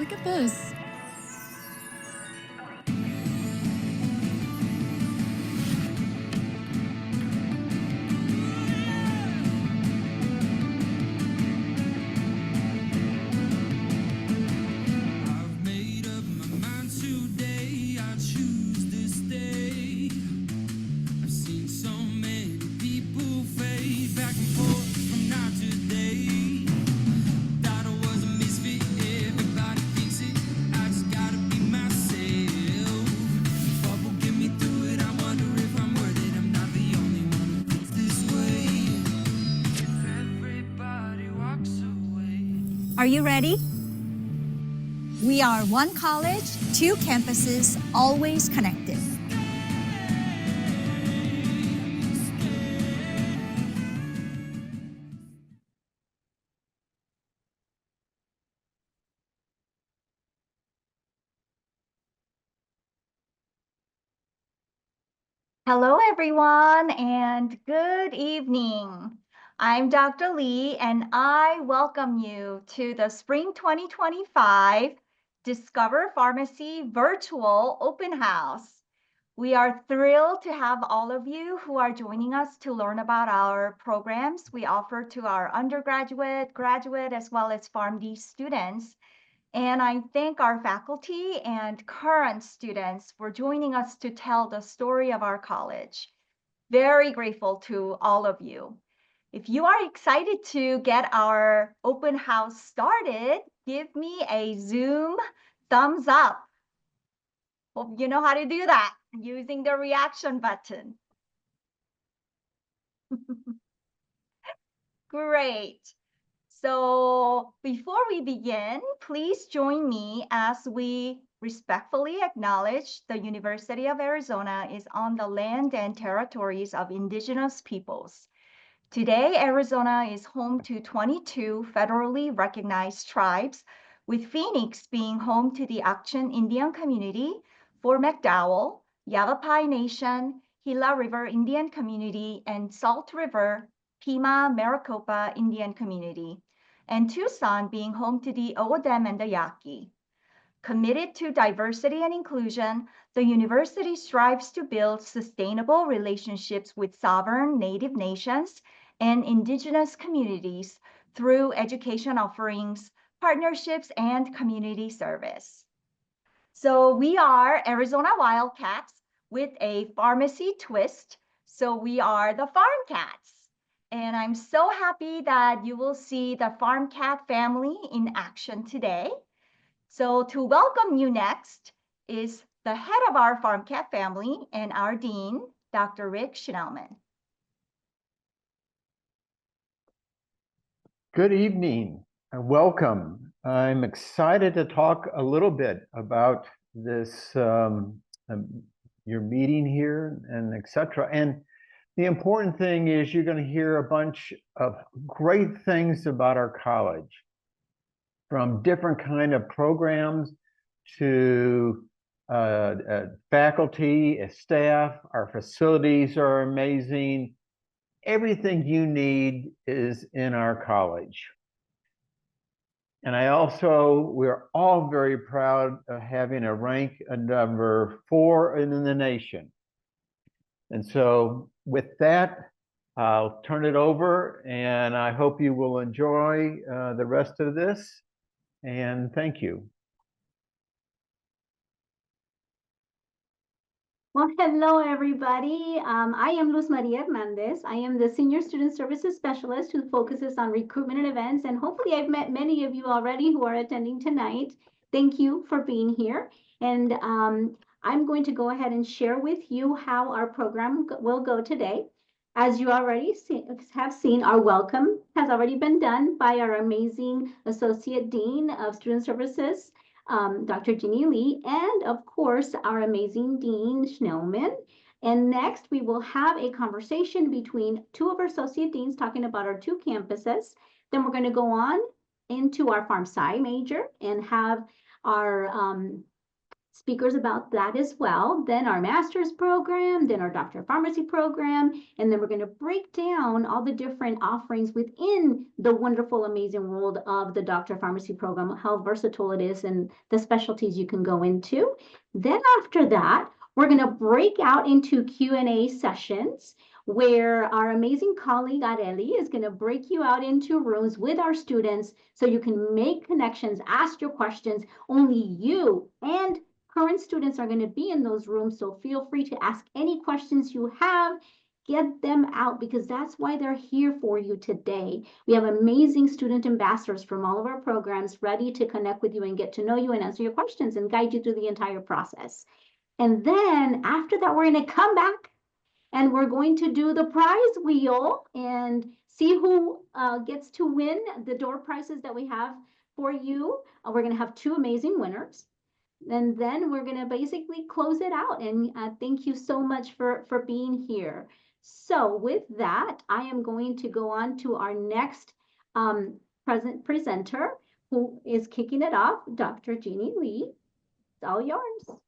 Look at this. I've made up my mind today. I choose this day. I've seen so many people fade back and forth from night to day. Thought I was a misfit. Everybody thinks it. I just gotta be myself. What will get me through it? I wonder if I'm worth it. I'm not the only one who thinks this way. If everybody walks away. Are you ready? We are one college, two campuses, always connected. Hello, everyone, and good evening. I'm Dr. Lee, and I welcome you to the Spring 2025 Discover Pharmacy Virtual Open House. We are thrilled to have all of you who are joining us to learn about our programs we offer to our undergraduate, graduate, as well as PharmD students. And I thank our faculty and current students for joining us to tell the story of our college. Very grateful to all of you. If you are excited to get our open house started, give me a Zoom thumbs up. Hope you know how to do that using the reaction button. Great. So before we begin, please join me as we respectfully acknowledge the University of Arizona is on the land and territories of indigenous peoples. Today, Arizona is home to 22 federally recognized tribes, with Phoenix being home to the Action Indian Community, Fort McDowell, Yavapai Nation, Gila River Indian Community, and Salt River Pima Maricopa Indian Community, and Tucson being home to the O'odham and the Yaqui. Committed to diversity and inclusion, the university strives to build sustainable relationships with sovereign Native nations and indigenous communities through education offerings, partnerships, and community service. So we are Arizona Wildcats with a pharmacy twist. So we are the Farm Cats. And I'm so happy that you will see the Farm Cat family in action today. So to welcome you next is the head of our Farm Cat family and our dean, Dr. Rick Schnellman. Good evening and welcome. I'm excited to talk a little bit about this, your meeting here and etc. And the important thing is you're going to hear a bunch of great things about our college, from different kind of programs to faculty, staff. Our facilities are amazing. Everything you need is in our college. And we're all very proud of having a rank number 4 in the nation. And so with that, I'll turn it over and I hope you will enjoy the rest of this. And thank you. Well, hello, everybody. I am Luz Maria Hernandez. I am the Senior Student Services Specialist who focuses on recruitment and events. And hopefully I've met many of you already who are attending tonight. Thank you for being here. And I'm going to go ahead and share with you how our program will go today. As you already have seen, our welcome has already been done by our amazing Associate Dean of Student Services, Dr. Ginny Lee, and of course, our amazing Dean Schnellman. And next, we will have a conversation between two of our associate deans talking about our two campuses. Then we're going to go on into our Pharm Sci major and have our speakers about that as well. Then our master's program, then our doctor of pharmacy program, and then we're going to break down all the different offerings within the wonderful, amazing world of the doctor of pharmacy program, how versatile it is and the specialties you can go into. Then after that, we're going to break out into Q&A sessions where our amazing colleague Areli is going to break you out into rooms with our students so you can make connections, ask your questions. Only you and current students are going to be in those rooms, so feel free to ask any questions you have. Get them out because that's why they're here for you today. We have amazing student ambassadors from all of our programs ready to connect with you and get to know you and answer your questions and guide you through the entire process. And then after that, we're going to come back and we're going to do the prize wheel and see who gets to win the door prizes that we have for you. We're going to have 2 amazing winners. And then we're going to basically close it out. And thank you so much for being here. So with that, I am going to go on to our next presenter who is kicking it off, Dr. Jeannie Lee. It's all yours.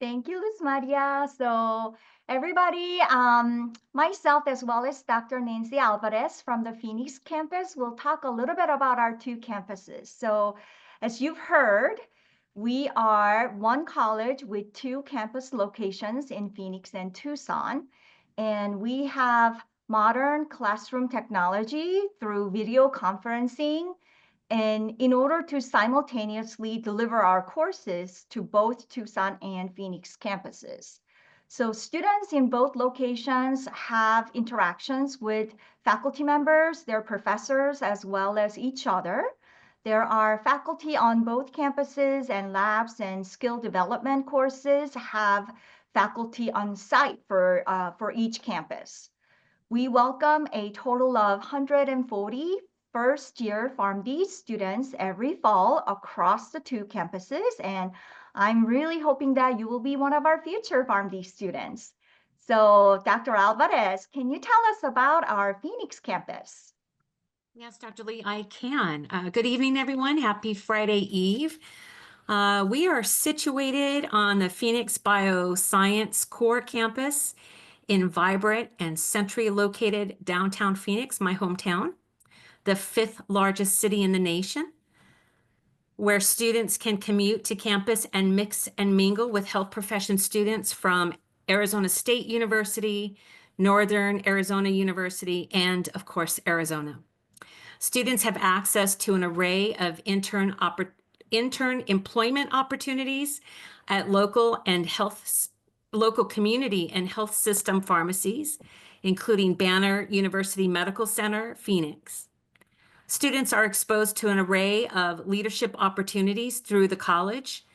Thank you, Luz Maria. So everybody, myself as well as Dr. Nancy Alvarez from the Phoenix campus will talk a little bit about our 2 campuses. So as you've heard, we are one college with 2 campus locations in Phoenix and Tucson. And we have modern classroom technology through video conferencing, and in order to simultaneously deliver our courses to both Tucson and Phoenix campuses. So students in both locations have interactions with faculty members, their professors, as well as each other. There are faculty on both campuses, and labs and skill development courses have faculty on site for each campus. We welcome a total of 140 first-year PharmD students every fall across the 2 campuses, and I'm really hoping that you will be one of our future PharmD students. So Dr. Alvarez, can you tell us about our Phoenix campus? Yes, Dr. Lee, I can. Good evening, everyone. Happy Friday Eve. We are situated on the Phoenix Bioscience Core campus in vibrant and centrally located downtown Phoenix, my hometown, the 5th largest city in the nation, where students can commute to campus and mix and mingle with health profession students from Arizona State University, Northern Arizona University, and of course, Arizona. Students have access to an array of intern employment opportunities at local community and health system pharmacies, including Banner University Medical Center, Phoenix. Students are exposed to an array of leadership opportunities through the college,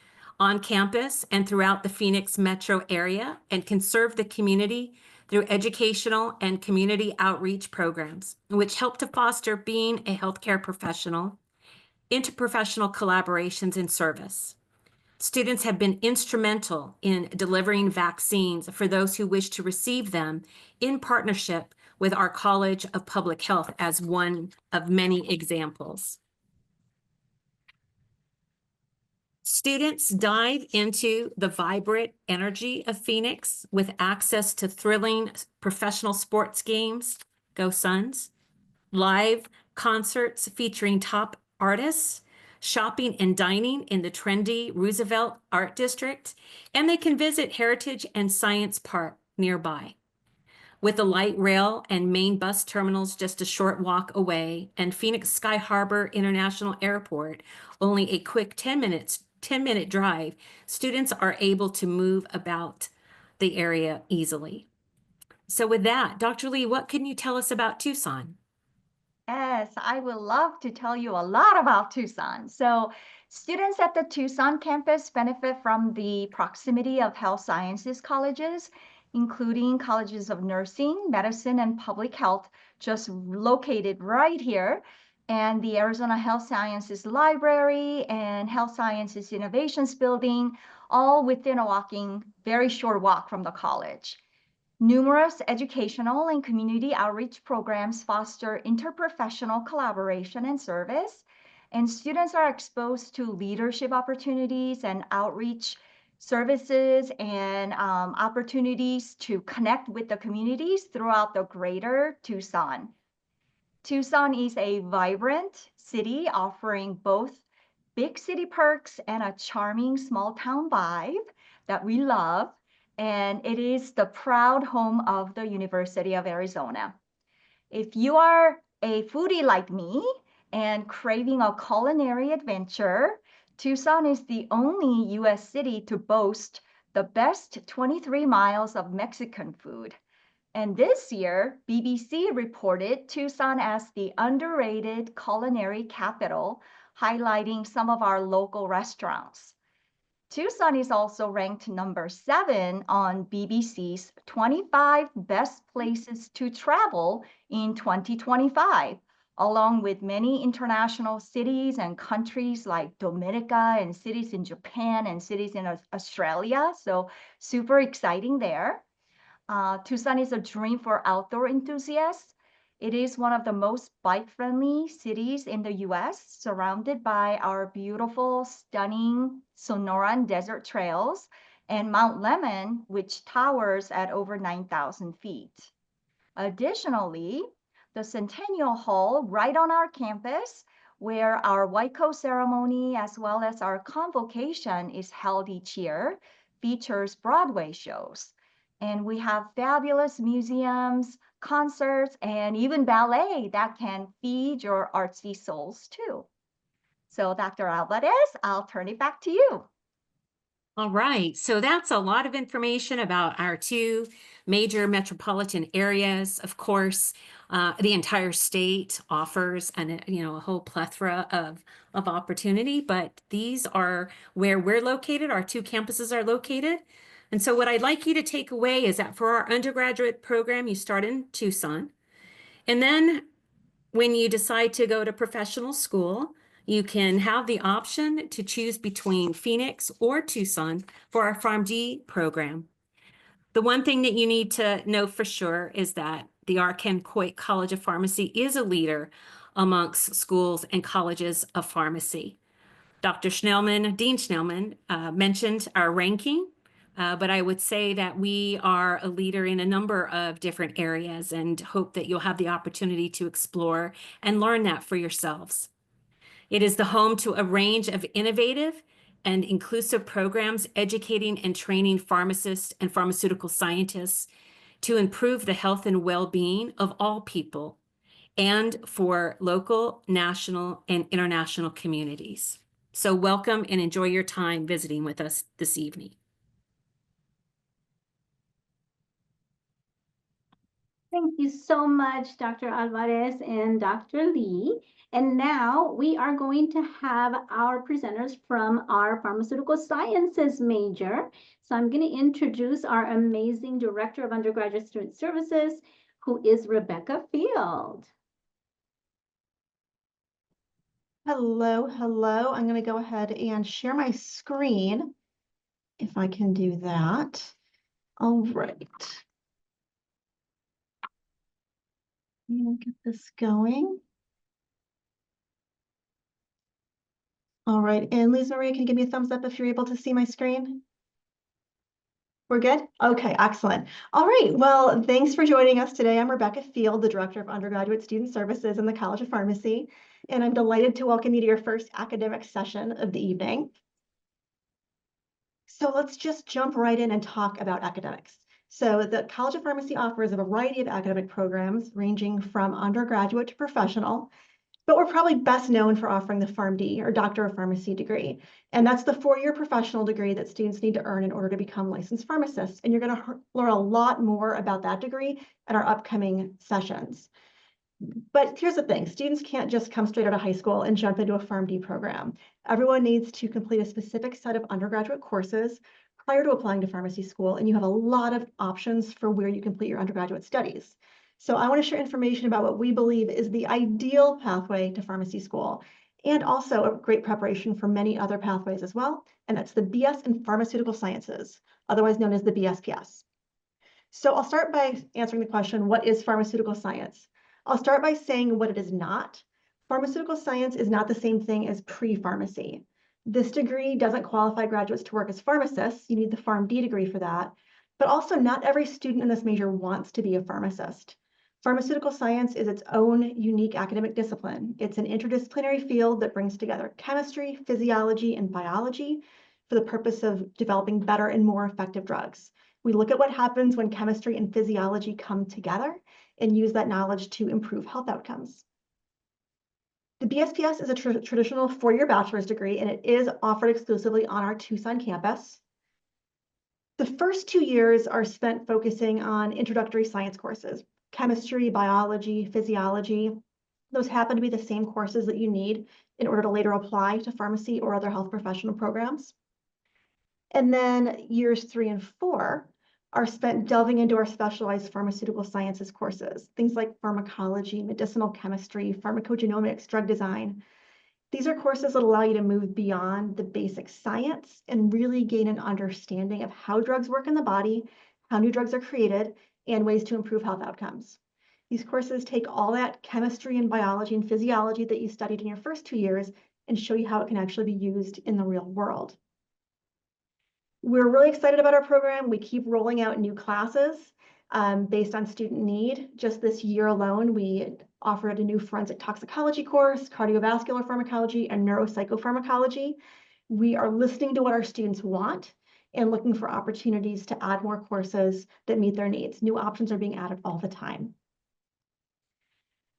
on campus, and throughout the Phoenix metro area, and can serve the community through educational and community outreach programs, which help to foster being a healthcare professional, interprofessional collaborations, and service. Students have been instrumental in delivering vaccines for those who wish to receive them in partnership with our College of Public Health as one of many examples. Students dive into the vibrant energy of Phoenix with access to thrilling professional sports games, go Suns, live concerts featuring top artists, shopping and dining in the trendy Roosevelt Art District, and they can visit Heritage and Science Park nearby. With the light rail and main bus terminals just a short walk away, and Phoenix Sky Harbor International Airport only a quick 10-minute drive, students are able to move about the area easily. So with that, Dr. Lee, what can you tell us about Tucson? Yes, I would love to tell you a lot about Tucson. So students at the Tucson campus benefit from the proximity of health sciences colleges, including colleges of nursing, medicine, and public health, just located right here, and the Arizona Health Sciences Library and Health Sciences Innovations Building, all within a very short walk from the college. Numerous educational and community outreach programs foster interprofessional collaboration and service, and students are exposed to leadership opportunities and outreach services and opportunities to connect with the communities throughout the greater Tucson. Tucson is a vibrant city offering both big city perks and a charming small town vibe that we love. And it is the proud home of the University of Arizona. If you are a foodie like me and craving a culinary adventure, Tucson is the only US city to boast the best 23 miles of Mexican food. And this year, BBC reported Tucson as the underrated culinary capital, highlighting some of our local restaurants. Tucson is also ranked number 7 on BBC's 25 best places to travel in 2025, along with many international cities and countries like Dominica and cities in Japan and cities in Australia. So super exciting there. Tucson is a dream for outdoor enthusiasts. It is one of the most bike-friendly cities in the US, surrounded by our beautiful, stunning Sonoran Desert trails and Mount Lemmon, which towers at over 9,000 feet. Additionally, the Centennial Hall right on our campus, where our Waiko ceremony as well as our convocation is held each year, features Broadway shows. And we have fabulous museums, concerts, and even ballet that can feed your artsy souls too. So Dr. Alvarez, I'll turn it back to you. All right, so that's a lot of information about our 2 major metropolitan areas. Of course, the entire state offers a whole plethora of opportunity, but these are where we're located. Our 2 campuses are located. And so what I'd like you to take away is that for our undergraduate program, you start in Tucson. And then when you decide to go to professional school, you can have the option to choose between Phoenix or Tucson for our PharmD program. The one thing that you need to know for sure is that the R.Ken Coit College of Pharmacy is a leader amongst schools and colleges of pharmacy. Dr. Schnellman, Dean Schnellman, mentioned our ranking, but I would say that we are a leader in a number of different areas and hope that you'll have the opportunity to explore and learn that for yourselves. It is the home to a range of innovative and inclusive programs educating and training pharmacists and pharmaceutical scientists to improve the health and well-being of all people and for local, national, and international communities. So welcome and enjoy your time visiting with us this evening. Thank you so much, Dr. Alvarez and Dr. Lee. And now we are going to have our presenters from our pharmaceutical sciences major. So I'm going to introduce our amazing Director of Undergraduate Student Services, who is Rebecca Field. Hello, hello. I'm going to go ahead and share my screen if I can do that. All right. I'm going to get this going. All right, and Lisa Maria, can you give me a thumbs up if you're able to see my screen? We're good? Okay, excellent. All right, well, thanks for joining us today. I'm Rebecca Field, the Director of Undergraduate Student Services in the College of Pharmacy, and I'm delighted to welcome you to your first academic session of the evening. So let's just jump right in and talk about academics. So the College of Pharmacy offers a variety of academic programs ranging from undergraduate to professional, but we're probably best known for offering the PharmD or Doctor of Pharmacy degree. And that's the 4-year professional degree that students need to earn in order to become licensed pharmacists. And you're going to learn a lot more about that degree at our upcoming sessions. But here's the thing, students can't just come straight out of high school and jump into a PharmD program. Everyone needs to complete a specific set of undergraduate courses prior to applying to pharmacy school, and you have a lot of options for where you complete your undergraduate studies. So I want to share information about what we believe is the ideal pathway to pharmacy school, and also a great preparation for many other pathways as well, and that's the BS in Pharmaceutical Sciences, otherwise known as the BSPS. So I'll start by answering the question, what is pharmaceutical science? I'll start by saying what it is not. Pharmaceutical science is not the same thing as pre-pharmacy. This degree doesn't qualify graduates to work as pharmacists. You need the PharmD degree for that. But also, not every student in this major wants to be a pharmacist. Pharmaceutical science is its own unique academic discipline. It's an interdisciplinary field that brings together chemistry, physiology, and biology for the purpose of developing better and more effective drugs. We look at what happens when chemistry and physiology come together and use that knowledge to improve health outcomes. The BSPS is a traditional four-year bachelor's degree, and it is offered exclusively on our Tucson campus. The first 2 years are spent focusing on introductory science courses, chemistry, biology, physiology. Those happen to be the same courses that you need in order to later apply to pharmacy or other health professional programs. And then years 3 and 4 are spent delving into our specialized pharmaceutical sciences courses, things like pharmacology, medicinal chemistry, pharmacogenomics, drug design. These are courses that allow you to move beyond the basic science and really gain an understanding of how drugs work in the body, how new drugs are created, and ways to improve health outcomes. These courses take all that chemistry and biology and physiology that you studied in your first 2 years and show you how it can actually be used in the real world. We're really excited about our program. We keep rolling out new classes based on student need. Just this year alone, we offered a new forensic toxicology course, cardiovascular pharmacology, and neuropsychopharmacology. We are listening to what our students want and looking for opportunities to add more courses that meet their needs. New options are being added all the time.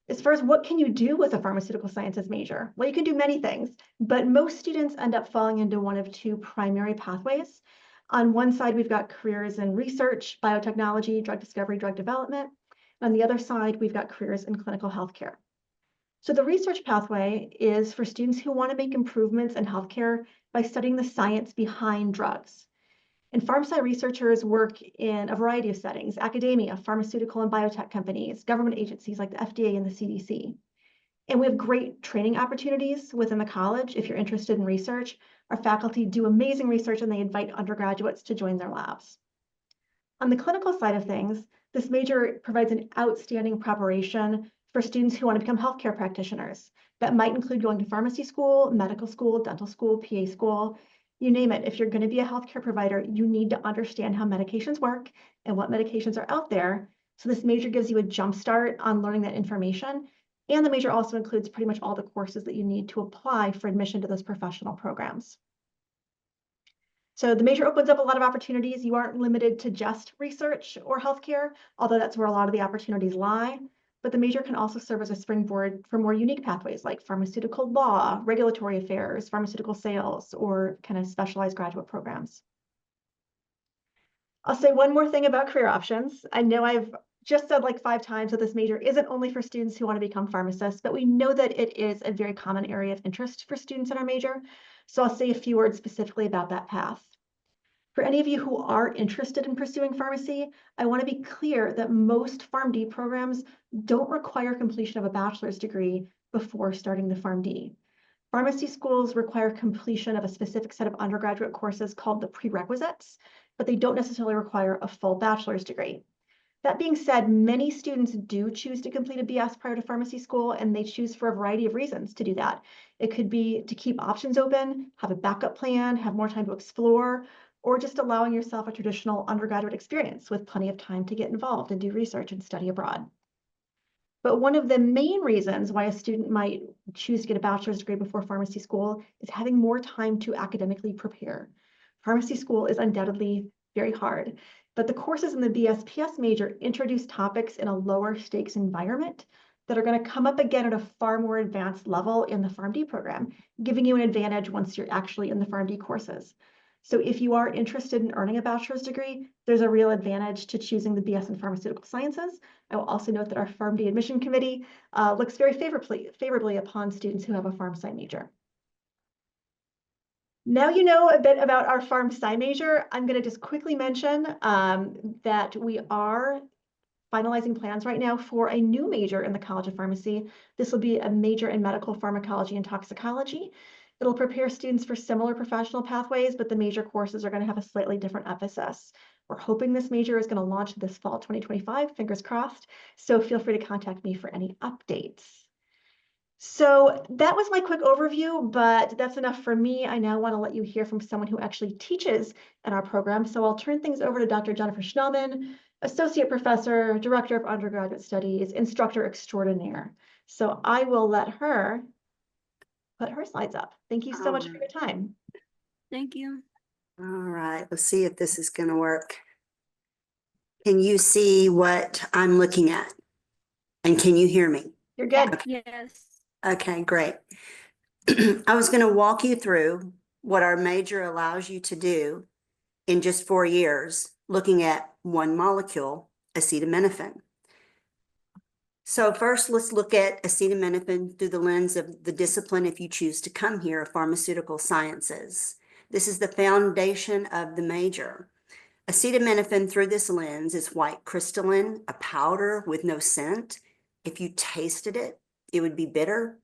As far as what can you do with a pharmaceutical sciences major? Well, you can do many things, but most students end up falling into one of two primary pathways. On one side, we've got careers in research, biotechnology, drug discovery, drug development. On the other side, we've got careers in clinical healthcare. So the research pathway is for students who want to make improvements in healthcare by studying the science behind drugs. And PharmSci researchers work in a variety of settings: academia, pharmaceutical and biotech companies, government agencies like the FDA and the CDC. And we have great training opportunities within the college. If you're interested in research, our faculty do amazing research and they invite undergraduates to join their labs. On the clinical side of things, this major provides an outstanding preparation for students who want to become healthcare practitioners. That might include going to pharmacy school, medical school, dental school, PA school. You name it. If you're going to be a healthcare provider, you need to understand how medications work and what medications are out there. So this major gives you a jump start on learning that information. And the major also includes pretty much all the courses that you need to apply for admission to those professional programs. So the major opens up a lot of opportunities. You aren't limited to just research or healthcare, although that's where a lot of the opportunities lie. But the major can also serve as a springboard for more unique pathways like pharmaceutical law, regulatory affairs, pharmaceutical sales, or kind of specialized graduate programs. I'll say one more thing about career options. I know I've just said like 5 times that this major isn't only for students who want to become pharmacists, but we know that it is a very common area of interest for students in our major. So I'll say a few words specifically about that path. For any of you who are interested in pursuing pharmacy, I want to be clear that most PharmD programs don't require completion of a bachelor's degree before starting the PharmD. Pharmacy schools require completion of a specific set of undergraduate courses called the prerequisites, but they don't necessarily require a full bachelor's degree. That being said, many students do choose to complete a BS prior to pharmacy school, and they choose for a variety of reasons to do that. It could be to keep options open, have a backup plan, have more time to explore, or just allowing yourself a traditional undergraduate experience with plenty of time to get involved and do research and study abroad. But one of the main reasons why a student might choose to get a bachelor's degree before pharmacy school is having more time to academically prepare. Pharmacy school is undoubtedly very hard, but the courses in the BSPS major introduce topics in a lower stakes environment that are going to come up again at a far more advanced level in the PharmD program, giving you an advantage once you're actually in the PharmD courses. So if you are interested in earning a bachelor's degree, there's a real advantage to choosing the BS in Pharmaceutical Sciences. I will also note that our PharmD admission committee looks very favorably upon students who have a PharmSci major. Now you know a bit about our PharmSci major. I'm going to just quickly mention that we are finalizing plans right now for a new major in the College of Pharmacy. This will be a major in medical pharmacology and toxicology. It'll prepare students for similar professional pathways, but the major courses are going to have a slightly different emphasis. We're hoping this major is going to launch this fall 2025, fingers crossed. So feel free to contact me for any updates. So that was my quick overview, but that's enough for me. I now want to let you hear from someone who actually teaches in our program. So I'll turn things over to Dr. Jennifer Schnellman, Associate Professor, Director of Undergraduate Studies, Instructor Extraordinaire. So I will let her put her slides up. Thank you so much for your time. Thank you. All right, let's see if this is going to work. Can you see what I'm looking at? And can you hear me? You're good. Yes. Okay, great. I was going to walk you through what our major allows you to do in just 4 years, looking at one molecule, acetaminophen. So first, let's look at acetaminophen through the lens of the discipline, if you choose to come here, of pharmaceutical sciences. This is the foundation of the major. Acetaminophen through this lens is white crystalline, a powder with no scent. If you tasted it, it would be bitter.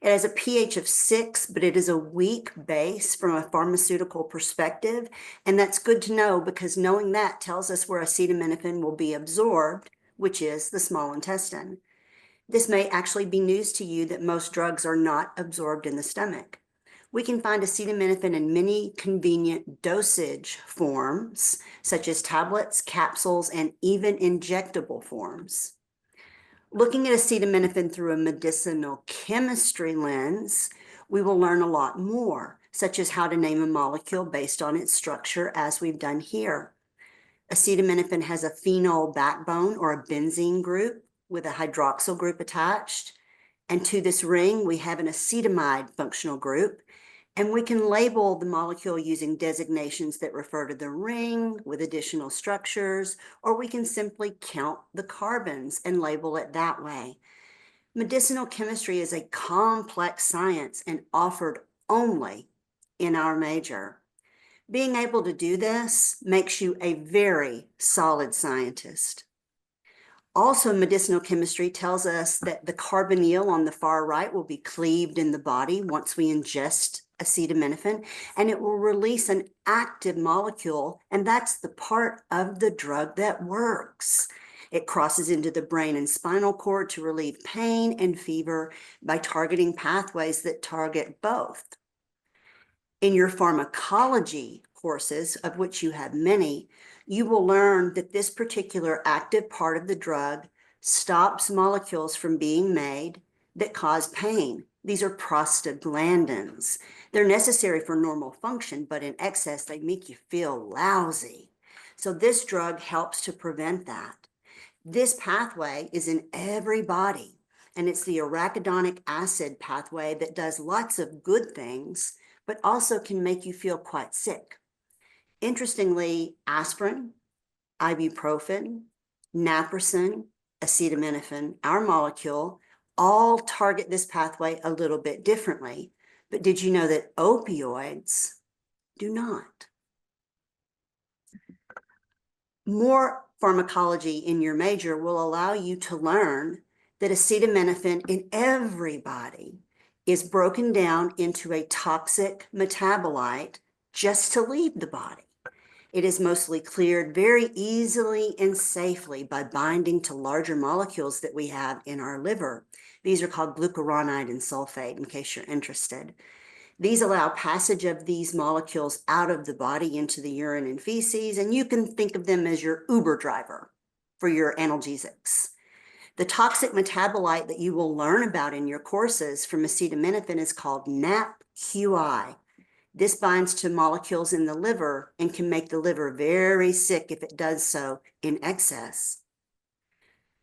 It has a pH of 6, but it is a weak base from a pharmaceutical perspective. And that's good to know, because knowing that tells us where acetaminophen will be absorbed, which is the small intestine. This may actually be news to you that most drugs are not absorbed in the stomach. We can find acetaminophen in many convenient dosage forms, such as tablets, capsules, and even injectable forms. Looking at acetaminophen through a medicinal chemistry lens, we will learn a lot more, such as how to name a molecule based on its structure, as we've done here. Acetaminophen has a phenol backbone, or a benzene group, with a hydroxyl group attached. And to this ring, we have an acetamide functional group. And we can label the molecule using designations that refer to the ring with additional structures, or we can simply count the carbons and label it that way. Medicinal chemistry is a complex science and offered only in our major. Being able to do this makes you a very solid scientist. Also, medicinal chemistry tells us that the carbonyl on the far right will be cleaved in the body once we ingest acetaminophen, and it will release an active molecule, and that's the part of the drug that works. It crosses into the brain and spinal cord to relieve pain and fever by targeting pathways that target both. In your pharmacology courses, of which you have many, you will learn that this particular active part of the drug stops molecules from being made that cause pain. These are prostaglandins. They're necessary for normal function, but in excess, they make you feel lousy. So this drug helps to prevent that. This pathway is in every body, and it's the arachidonic acid pathway that does lots of good things, but also can make you feel quite sick. Interestingly, aspirin, ibuprofen, naproxen, acetaminophen, our molecule, all target this pathway a little bit differently. But did you know that opioids do not? More pharmacology in your major will allow you to learn that acetaminophen in everybody is broken down into a toxic metabolite just to leave the body. It is mostly cleared very easily and safely by binding to larger molecules that we have in our liver. These are called glucuronide and sulfate, in case you're interested. These allow passage of these molecules out of the body into the urine and feces, and you can think of them as your Uber driver for your analgesics. The toxic metabolite that you will learn about in your courses from acetaminophen is called NAPQI. This binds to molecules in the liver and can make the liver very sick if it does so in excess.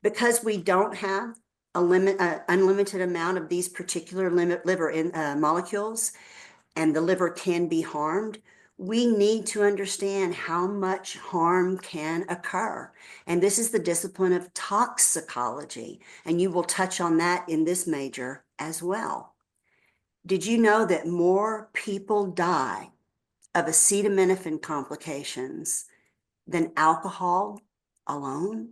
Because we don't have unlimited amount of these particular liver molecules, and the liver can be harmed, we need to understand how much harm can occur. And this is the discipline of toxicology, and you will touch on that in this major as well. Did you know that more people die of acetaminophen complications than alcohol alone?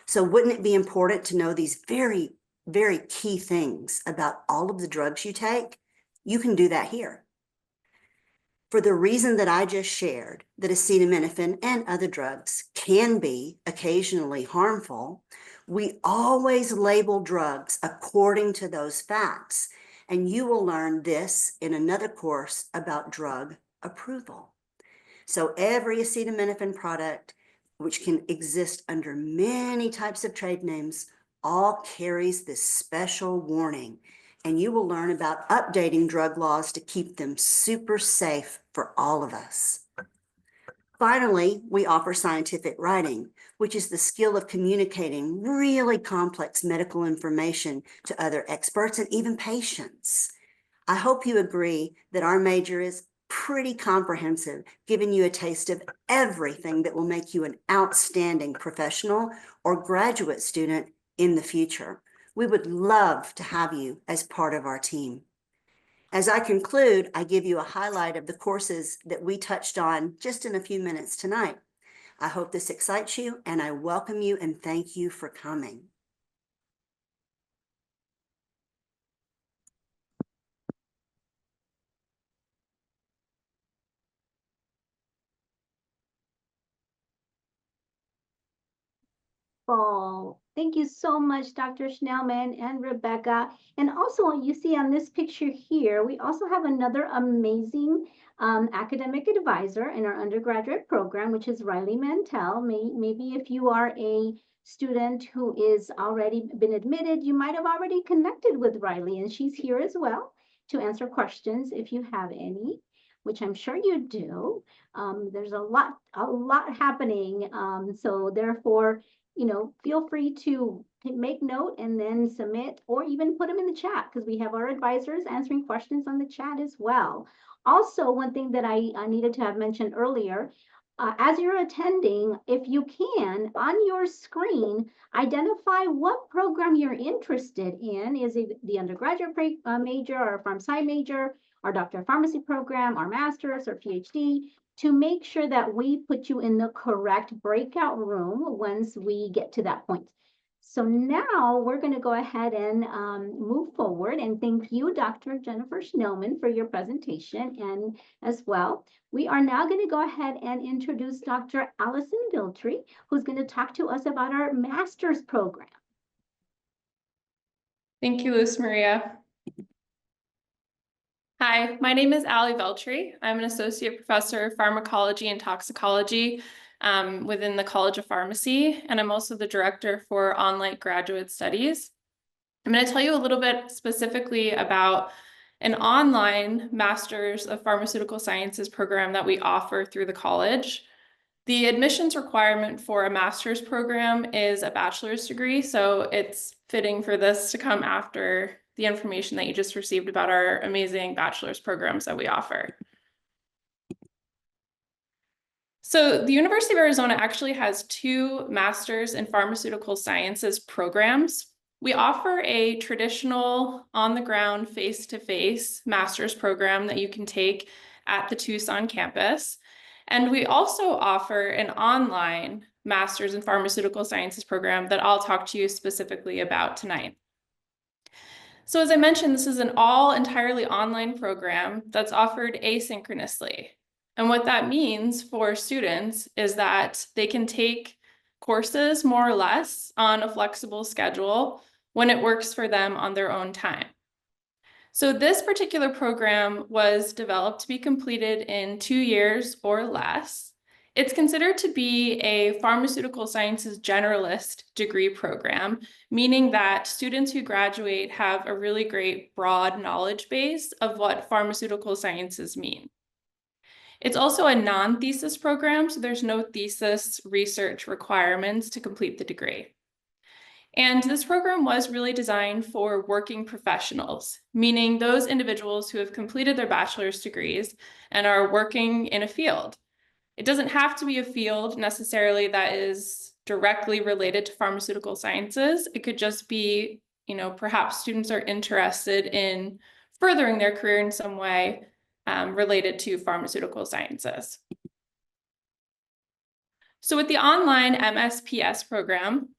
So wouldn't it be important to know these very, very key things about all of the drugs you take? You can do that here. For the reason that I just shared, that acetaminophen and other drugs can be occasionally harmful, We always label drugs according to those facts, and you will learn this in another course about drug approval. So every acetaminophen product, which can exist under many types of trade names, all carries this special warning. And you will learn about updating drug laws to keep them super safe for all of us. Finally, we offer scientific writing, which is the skill of communicating really complex medical information to other experts and even patients. I hope you agree that our major is pretty comprehensive, giving you a taste of everything that will make you an outstanding professional or graduate student in the future. We would love to have you as part of our team. As I conclude, I give you a highlight of the courses that we touched on just in a few minutes tonight. I hope this excites you, and I welcome you and thank you for coming. Oh, thank you so much, Dr. Schnellman and Rebecca. And also, you see on this picture here, we also have another amazing academic advisor in our undergraduate program, which is Riley Mantell. Maybe if you are a student who is already been admitted, you might have already connected with Riley, and she's here as well to answer questions if you have any, which I'm sure you do. There's a lot happening. So therefore, feel free to make note and then submit, or even put them in the chat, because we have our advisors answering questions on the chat as well. Also, one thing that I needed to have mentioned earlier, as you're attending, if you can, on your screen, identify what program you're interested in. Is it the undergraduate major, or Pharm Sci major, our Doctor of Pharmacy program, our master's or PhD, to make sure that we put you in the correct breakout room once we get to that point. So now we're going to go ahead and move forward, and thank you, Dr. Jennifer Schnellman, for your presentation. And as well, we are now going to go ahead and introduce Dr. Allison Viltry, who's going to talk to us about our master's program. Thank you, Luz Maria. Hi, my name is Allie Veltri. I'm an associate professor of pharmacology and toxicology within the College of Pharmacy, and I'm also the director for online graduate studies. I'm going to tell you a little bit specifically about an online Master's of Pharmaceutical Sciences program that we offer through the college. The admissions requirement for a master's program is a bachelor's degree, so it's fitting for this to come after the information that you just received about our amazing bachelor's programs that we offer. So the University of Arizona actually has 2 Masters in Pharmaceutical Sciences programs. We offer a traditional on-the-ground, face-to-face master's program that you can take at the Tucson campus. And we also offer an online Master's in Pharmaceutical Sciences program that I'll talk to you specifically about tonight. So as I mentioned, this is an entirely online program that's offered asynchronously. And what that means for students is that they can take courses more or less on a flexible schedule when it works for them on their own time. So this particular program was developed to be completed in 2 years or less. It's considered to be a pharmaceutical sciences generalist degree program, meaning that students who graduate have a really great broad knowledge base of what pharmaceutical sciences mean. It's also a non-thesis program, so there's no thesis research requirements to complete the degree. And this program was really designed for working professionals, meaning those individuals who have completed their bachelor's degrees and are working in a field. It doesn't have to be a field necessarily that is directly related to pharmaceutical sciences. It could just be, perhaps students are interested in furthering their career in some way related to pharmaceutical sciences. So with the online MSPS program,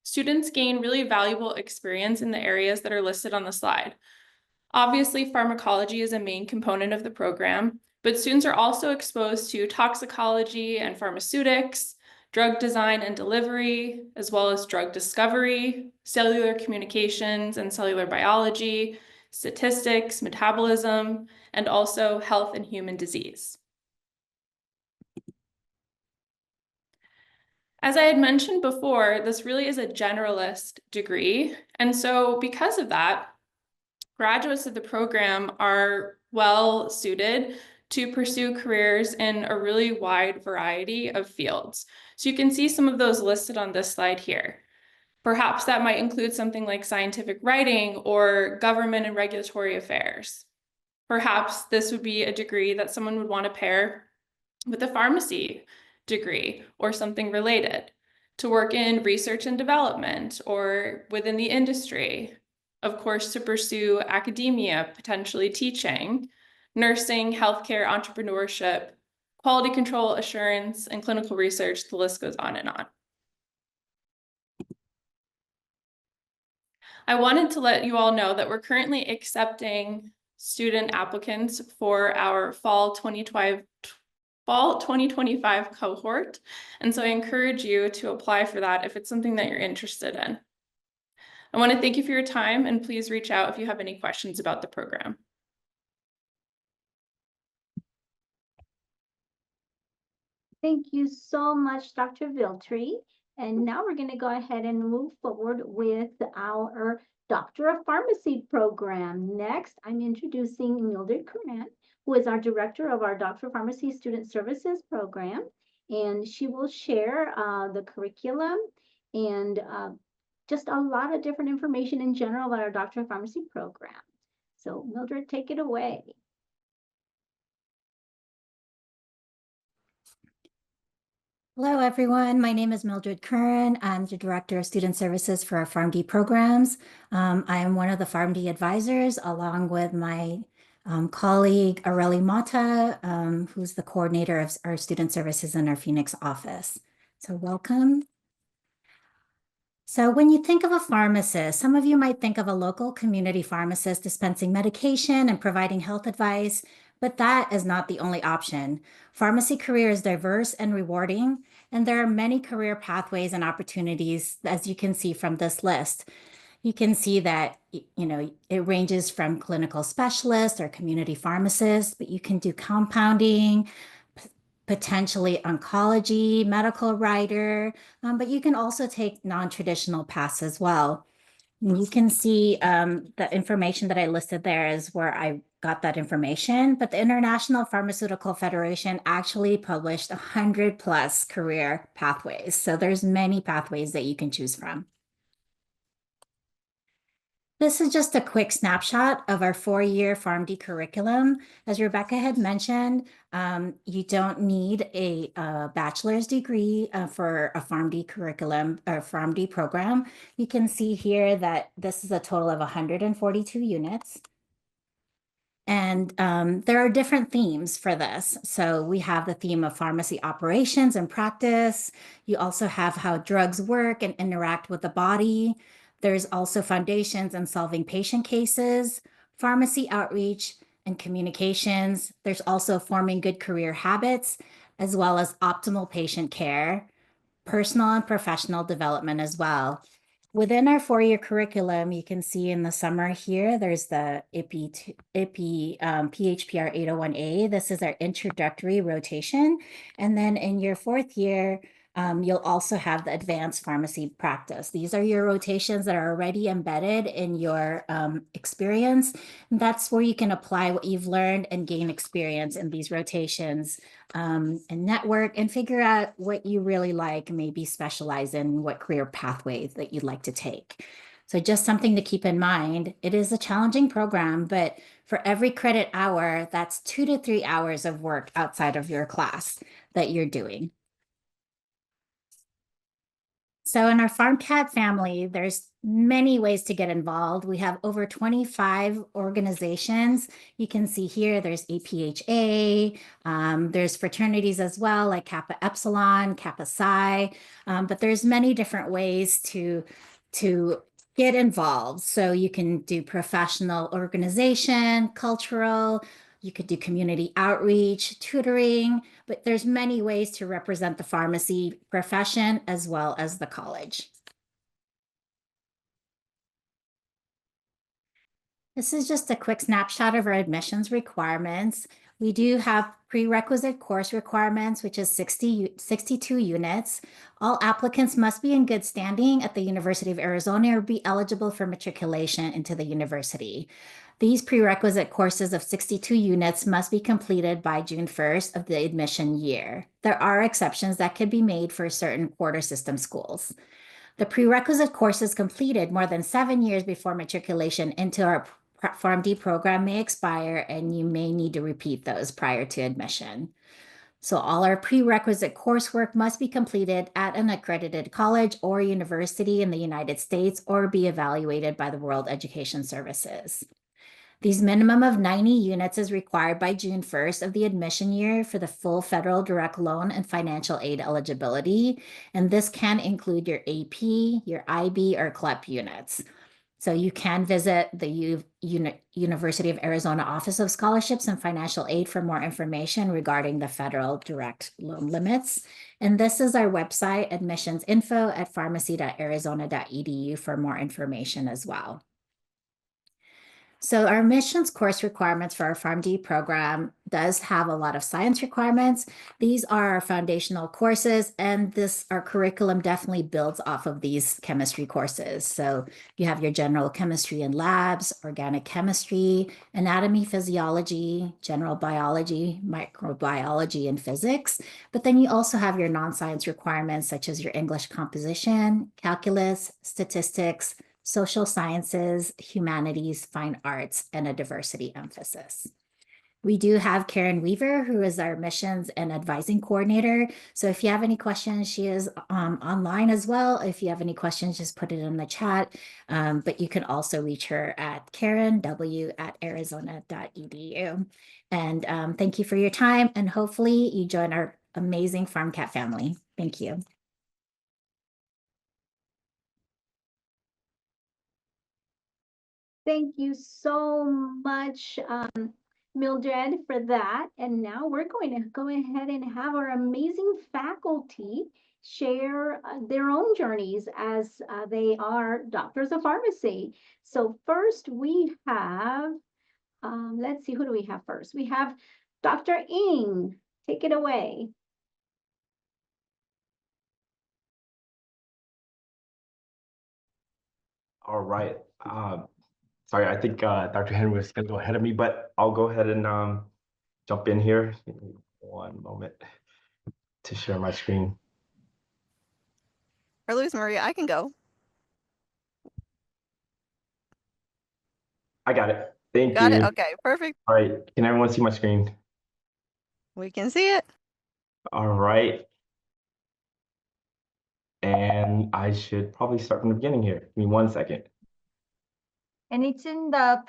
students gain really valuable experience in the areas that are listed on the slide. Obviously, pharmacology is a main component of the program, but students are also exposed to toxicology and pharmaceutics, drug design and delivery, as well as drug discovery, cellular communications and cellular biology, statistics, metabolism, and also health and human disease. As I had mentioned before, this really is a generalist degree. And so because of that, graduates of the program are well suited to pursue careers in a really wide variety of fields. So you can see some of those listed on this slide here. Perhaps that might include something like scientific writing or government and regulatory affairs. Perhaps this would be a degree that someone would want to pair with a pharmacy degree or something related, to work in research and development or within the industry. Of course, to pursue academia, potentially teaching, nursing, healthcare, entrepreneurship, quality control assurance, and clinical research. The list goes on and on. I wanted to let you all know that we're currently accepting student applicants for our fall 2025 cohort. And so I encourage you to apply for that if it's something that you're interested in. I want to thank you for your time, and please reach out if you have any questions about the program. Thank you so much, Dr. Viltri. And now we're going to go ahead and move forward with our Doctor of Pharmacy program. Next, I'm introducing Mildred Curran, who is our director of our Doctor of Pharmacy Student Services program. And she will share the curriculum and just a lot of different information in general about our Doctor of Pharmacy program. So Mildred, take it away. Hello, everyone. My name is Mildred Curran. I'm the Director of Student Services for our PharmD programs. I am one of the PharmD advisors, along with my colleague, Aurelie Mata, who's the coordinator of our student services in our Phoenix office. So welcome. So when you think of a pharmacist, some of you might think of a local community pharmacist dispensing medication and providing health advice, but that is not the only option. Pharmacy career is diverse and rewarding, and there are many career pathways and opportunities, as you can see from this list. You can see that, it ranges from clinical specialist or community pharmacist, but you can do compounding, potentially oncology, medical writer, but you can also take non-traditional paths as well. And you can see the information that I listed there is where I got that information, but the International Pharmaceutical Federation actually published 100+ career pathways. So there's many pathways that you can choose from. This is just a quick snapshot of our 4-year PharmD curriculum. As Rebecca had mentioned, you don't need a bachelor's degree for a PharmD curriculum or PharmD program. You can see here that this is a total of 142 units. And there are different themes for this. So we have the theme of pharmacy operations and practice. You also have how drugs work and interact with the body. There's also foundations in solving patient cases, pharmacy outreach and communications. There's also forming good career habits, as well as optimal patient care, personal and professional development as well. Within our 4-year curriculum, you can see in the summer here, there's the PHPR 801A. This is our introductory rotation. And then in your 4th year, you'll also have the advanced pharmacy practice. These are your rotations that are already embedded in your experience. And that's where you can apply what you've learned and gain experience in these rotations and network and figure out what you really like, maybe specialize in what career pathways that you'd like to take. So just something to keep in mind. It is a challenging program, but for every credit hour, that's 2 to 3 hours of work outside of your class that you're doing. So in our PharmCat family, there's many ways to get involved. We have over 25 organizations. You can see here, there's APHA, there's fraternities as well, like Kappa Epsilon, Kappa Psi, but there's many different ways to get involved. So you can do professional organization, cultural, You could do community outreach, tutoring, but there's many ways to represent the pharmacy profession as well as the college. This is just a quick snapshot of our admissions requirements. We do have prerequisite course requirements, which is 62 units. All applicants must be in good standing at the University of Arizona or be eligible for matriculation into the university. These prerequisite courses of 62 units must be completed by June 1st of the admission year. There are exceptions that could be made for certain quarter system schools. The prerequisite courses completed more than 7 years before matriculation into our PharmD program may expire, and you may need to repeat those prior to admission. So all our prerequisite coursework must be completed at an accredited college or university in the United States or be evaluated by the World Education Services. These minimum of 90 units is required by June 1st of the admission year for the full federal direct loan and financial aid eligibility. And this can include your AP, your IB, or CLEP units. So you can visit the University of Arizona Office of Scholarships and Financial Aid for more information regarding the federal direct loan limits. And this is our website, admissionsinfo@pharmacy.arizona.edu for more information as well. So our admissions course requirements for our PharmD program does have a lot of science requirements. These are our foundational courses, and our curriculum definitely builds off of these chemistry courses. So you have your general chemistry and labs, organic chemistry, anatomy, physiology, general biology, microbiology, and physics. But then you also have your non-science requirements such as your English composition, calculus, statistics, social sciences, humanities, fine arts, and a diversity emphasis. We do have Karen Weaver, who is our admissions and advising coordinator. So if you have any questions, she is online as well. If you have any questions, just put it in the chat. But you can also reach her at karenw@arizona.edu. And thank you for your time. And hopefully you join our amazing PharmCat family. Thank you. Thank you so much, Mildred, for that. And now we're going to go ahead and have our amazing faculty share their own journeys as they are doctors of pharmacy. So first we have, let's see, who do we have first? We have Dr. Ng. Take it away. All right. Sorry, I think Dr. Henry was going to go ahead of me, but I'll go ahead and jump in here. Give me one moment to share my screen. Or Luz Maria, I can go. I got it. Thank you. Got it. Okay, perfect. All right. Can everyone see my screen? We can see it. All right. And I should probably start from the beginning here. Give me 1 second. And it's in the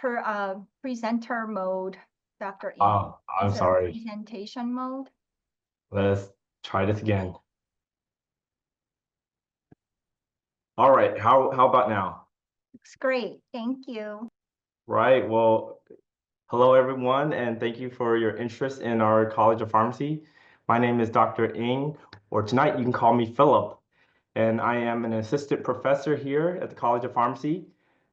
presenter mode, Dr. Ng. Oh, I'm It's a sorry. presentation mode. Let's try this again. All right. How about now? Looks great. Thank you. Right. Well, hello, everyone, and thank you for your interest in our College of Pharmacy. My name is Dr. Ng, or tonight you can call me Philip, and I am an assistant professor here at the College of Pharmacy.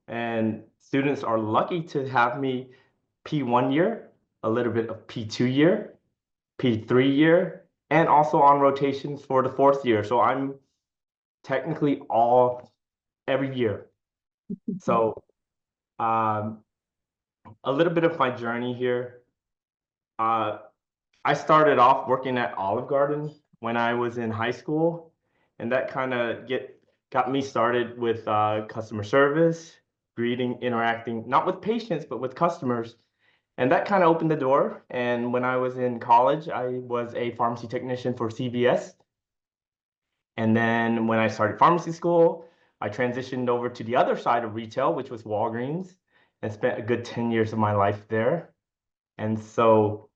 And students are lucky to have me P1 year, a little bit of P2 year, P3 year, and also on rotation for the 4th year. So I'm technically every year. So a little bit of my journey here. I started off working at Olive Garden when I was in high school, and that kind of got me started with customer service, greeting, interacting, not with patients, but with customers. And that kind of opened the door. And when I was in college, I was a pharmacy technician for CVS. And then when I started pharmacy school, I transitioned over to the other side of retail, which was Walgreens, and spent a good 10 years of my life there. And so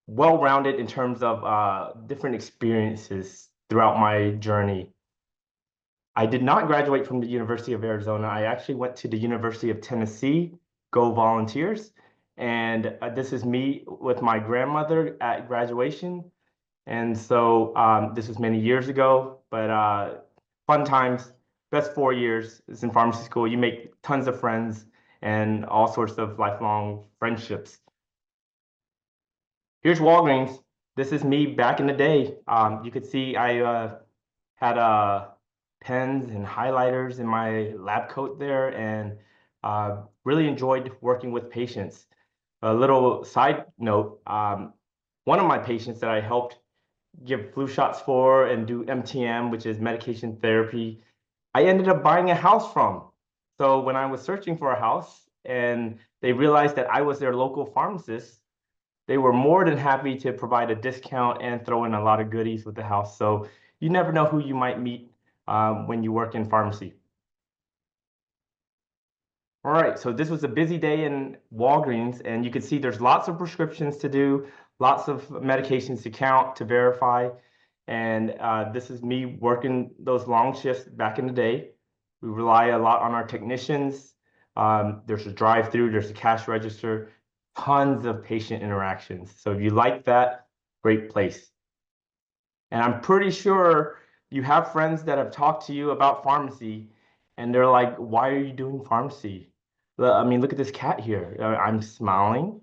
well-rounded in terms of different experiences throughout my journey. I did not graduate from the University of Arizona. I actually went to the University of Tennessee, go Volunteers, And this is me with my grandmother at graduation. And so this was many years ago, but fun times. Best 4 years is in pharmacy school. You make tons of friends and all sorts of lifelong friendships. Here's Walgreens. This is me back in the day. You could see I had pens and highlighters in my lab coat there, and really enjoyed working with patients. A little side note, one of my patients that I helped give flu shots for and do MTM, which is medication therapy, I ended up buying a house from. So when I was searching for a house and they realized that I was their local pharmacist, they were more than happy to provide a discount and throw in a lot of goodies with the house. So you never know who you might meet when you work in pharmacy. All right, so this was a busy day in Walgreens, and you can see there's lots of prescriptions to do, lots of medications to count, to verify. And this is me working those long shifts back in the day. We rely a lot on our technicians. There's a drive-through, there's a cash register, tons of patient interactions. So if you like that, great place. And I'm pretty sure you have friends that have talked to you about pharmacy, and they're like, why are you doing pharmacy? I mean, look at this cat here. I'm smiling,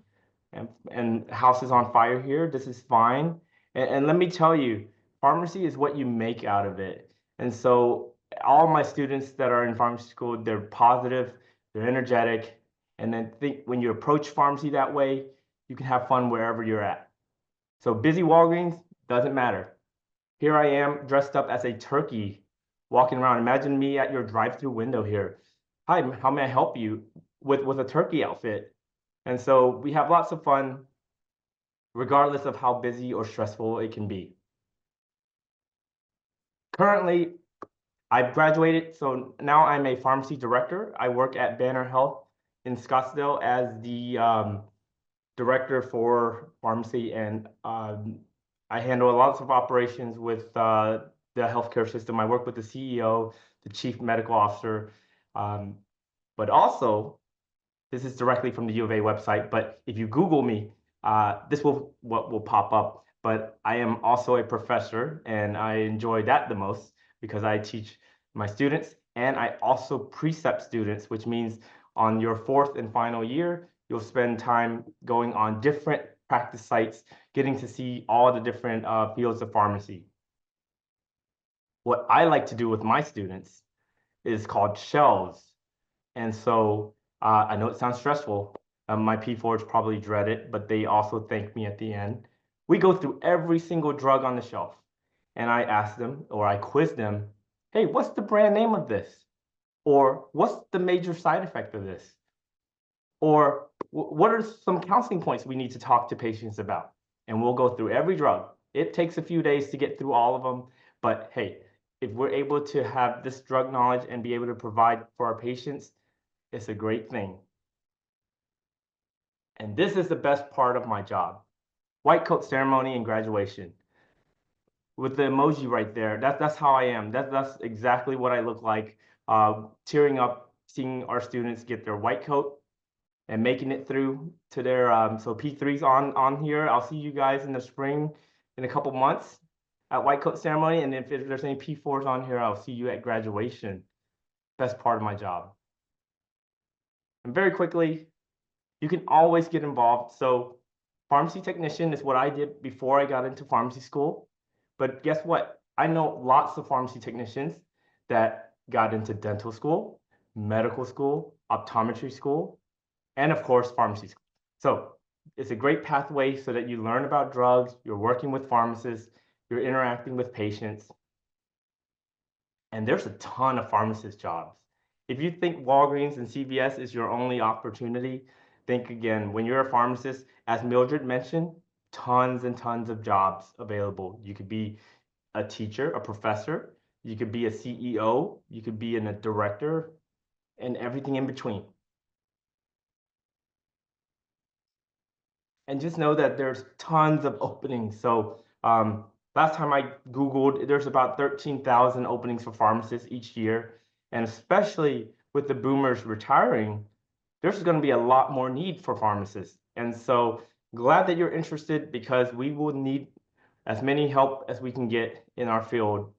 and house is on fire here. This is fine. And let me tell you, pharmacy is what you make out of it. And so all my students that are in pharmacy school, they're positive, they're energetic, and then think when you approach pharmacy that way, you can have fun wherever you're at. So busy Walgreens, doesn't matter. Here I am dressed up as a turkey walking around. Imagine me at your drive-through window here. Hi, how may I help you with a turkey outfit? And so we have lots of fun, regardless of how busy or stressful it can be. Currently, I've graduated, so now I'm a pharmacy director. I work at Banner Health in Scottsdale as the director for pharmacy, and I handle lots of operations with the healthcare system. I work with the CEO, the chief medical officer, but also, this is directly from the U of A website, but if you Google me, this will pop up. But I am also a professor, and I enjoy that the most because I teach my students, and I also precept students, which means on your 4th and final year, you'll spend time going on different practice sites, getting to see all the different fields of pharmacy. What I like to do with my students is called shelves. And so I know it sounds stressful. My P4s probably dread it, but they also thank me at the end. We go through every single drug on the shelf, and I ask them, or I quiz them, hey, what's the brand name of this? Or what's the major side effect of this? Or what are some counseling points we need to talk to patients about? And we'll go through every drug. It takes a few days to get through all of them, but hey, if we're able to have this drug knowledge and be able to provide for our patients, it's a great thing. And this is the best part of my job. White coat ceremony and graduation. With the emoji right there, that's how I am. That's exactly what I look like. Tearing up, seeing our students get their white coat and making it through to their, so P3's on here. I'll see you guys in the spring in a couple months at white coat ceremony. And if there's any P4s on here, I'll see you at graduation. Best part of my job. And very quickly, you can always get involved. So pharmacy technician is what I did before I got into pharmacy school. But guess what? I know lots of pharmacy technicians that got into dental school, medical school, optometry school, and of course, pharmacy school. So it's a great pathway so that you learn about drugs, you're working with pharmacists, you're interacting with patients. And there's a ton of pharmacist jobs. If you think Walgreens and CVS is your only opportunity, think again. When you're a pharmacist, as Mildred mentioned, tons and tons of jobs available. You could be a teacher, a professor, you could be a CEO, you could be a director, and everything in between. And just know that there's tons of openings. So last time I Googled, there's about 13,000 openings for pharmacists each year. And especially with the boomers retiring, there's going to be a lot more need for pharmacists. And so glad that you're interested because we will need as many help as we can get in our field.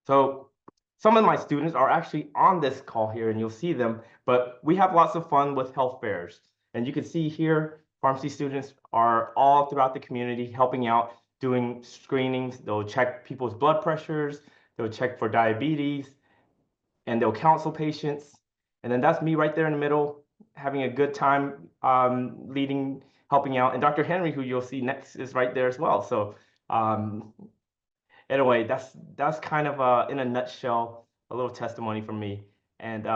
So some of my students are actually on this call here and you'll see them, but we have lots of fun with health fairs. And you can see here, pharmacy students are all throughout the community helping out, doing screenings. They'll check people's blood pressures, they'll check for diabetes, and they'll counsel patients. And then that's me right there in the middle, having a good time leading, helping out. And Dr. Henry, who you'll see next, is right there as well. So anyway, that's kind of in a nutshell, a little testimony from me. And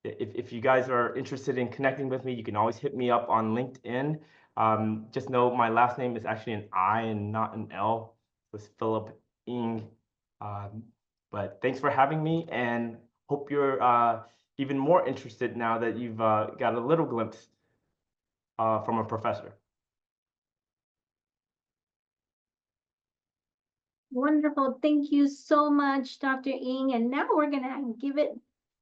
if you guys are interested in connecting with me, you can always hit me up on LinkedIn. Just know my last name is actually an I and not an L. It's Philip Ng. But thanks for having me, and hope you're even more interested now that you've got a little glimpse from a professor. Wonderful. Thank you so much, Dr. Ng. And now we're going to give it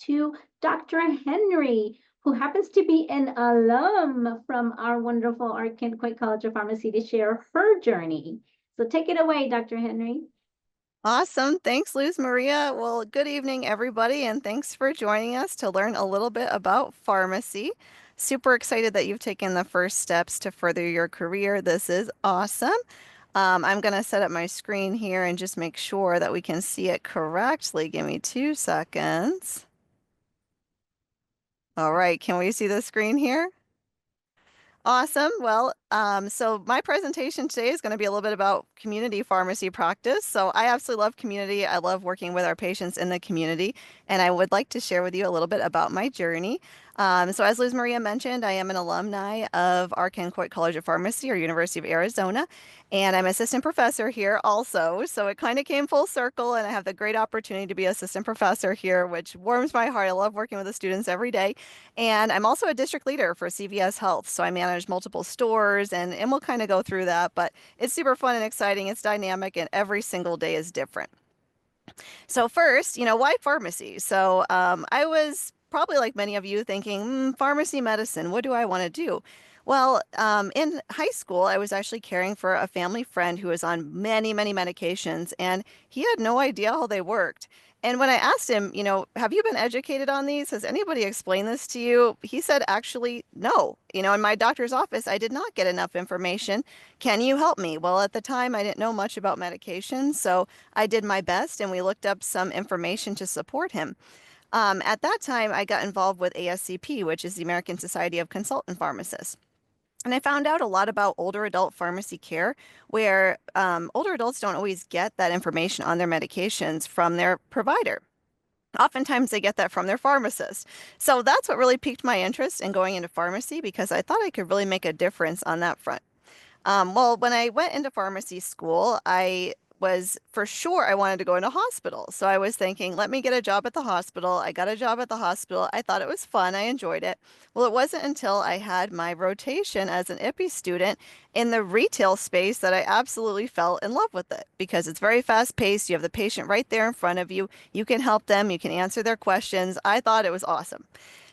to Dr. Henry, who happens to be an alum from our wonderful Art Kent Coit College of Pharmacy, to share her journey. So take it away, Dr. Henry. Awesome. Thanks, Luz Maria. Well, good evening, everybody, and thanks for joining us to learn a little bit about pharmacy. Super excited that you've taken the first steps to further your career. This is awesome. I'm going to set up my screen here and just make sure that we can see it correctly. Give me 2 seconds. All right, can we see the screen here? Awesome. Well, so my presentation today is going to be a little bit about community pharmacy practice. So I absolutely love community. I love working with our patients in the community, and I would like to share with you a little bit about my journey. So as Luz Maria mentioned, I am an alumni of Art Kent Coit College of Pharmacy, or University of Arizona, and I'm assistant professor here also. So it kind of came full circle, and I have the great opportunity to be assistant professor here, which warms my heart. I love working with the students every day. And I'm also a district leader for CVS Health. So I manage multiple stores, and we'll kind of go through that, but it's super fun and exciting. It's dynamic, and every single day is different. So first, why pharmacy? So I was probably like many of you thinking, pharmacy medicine, what do I want to do? Well, in high school, I was actually caring for a family friend who was on many, many medications, and he had no idea how they worked. And when I asked him, have you been educated on these? Has anybody explained this to you? He said, actually, no. In my doctor's office, I did not get enough information. Can you help me? Well, at the time, I didn't know much about medications, so I did my best, and we looked up some information to support him. At that time, I got involved with ASCP, which is the American Society of Consultant Pharmacists. And I found out a lot about older adult pharmacy care, where older adults don't always get that information on their medications from their provider. Oftentimes they get that from their pharmacist. So that's what really piqued my interest in going into pharmacy, because I thought I could really make a difference on that front. Well, when I went into pharmacy school, I wanted to go into hospital. So I was thinking, let me get a job at the hospital. I got a job at the hospital. I thought it was fun. I enjoyed it. Well, it wasn't until I had my rotation as an IPPE student in the retail space that I absolutely fell in love with it, because it's very fast paced. You have the patient right there in front of you. You can help them. You can answer their questions. I thought it was awesome.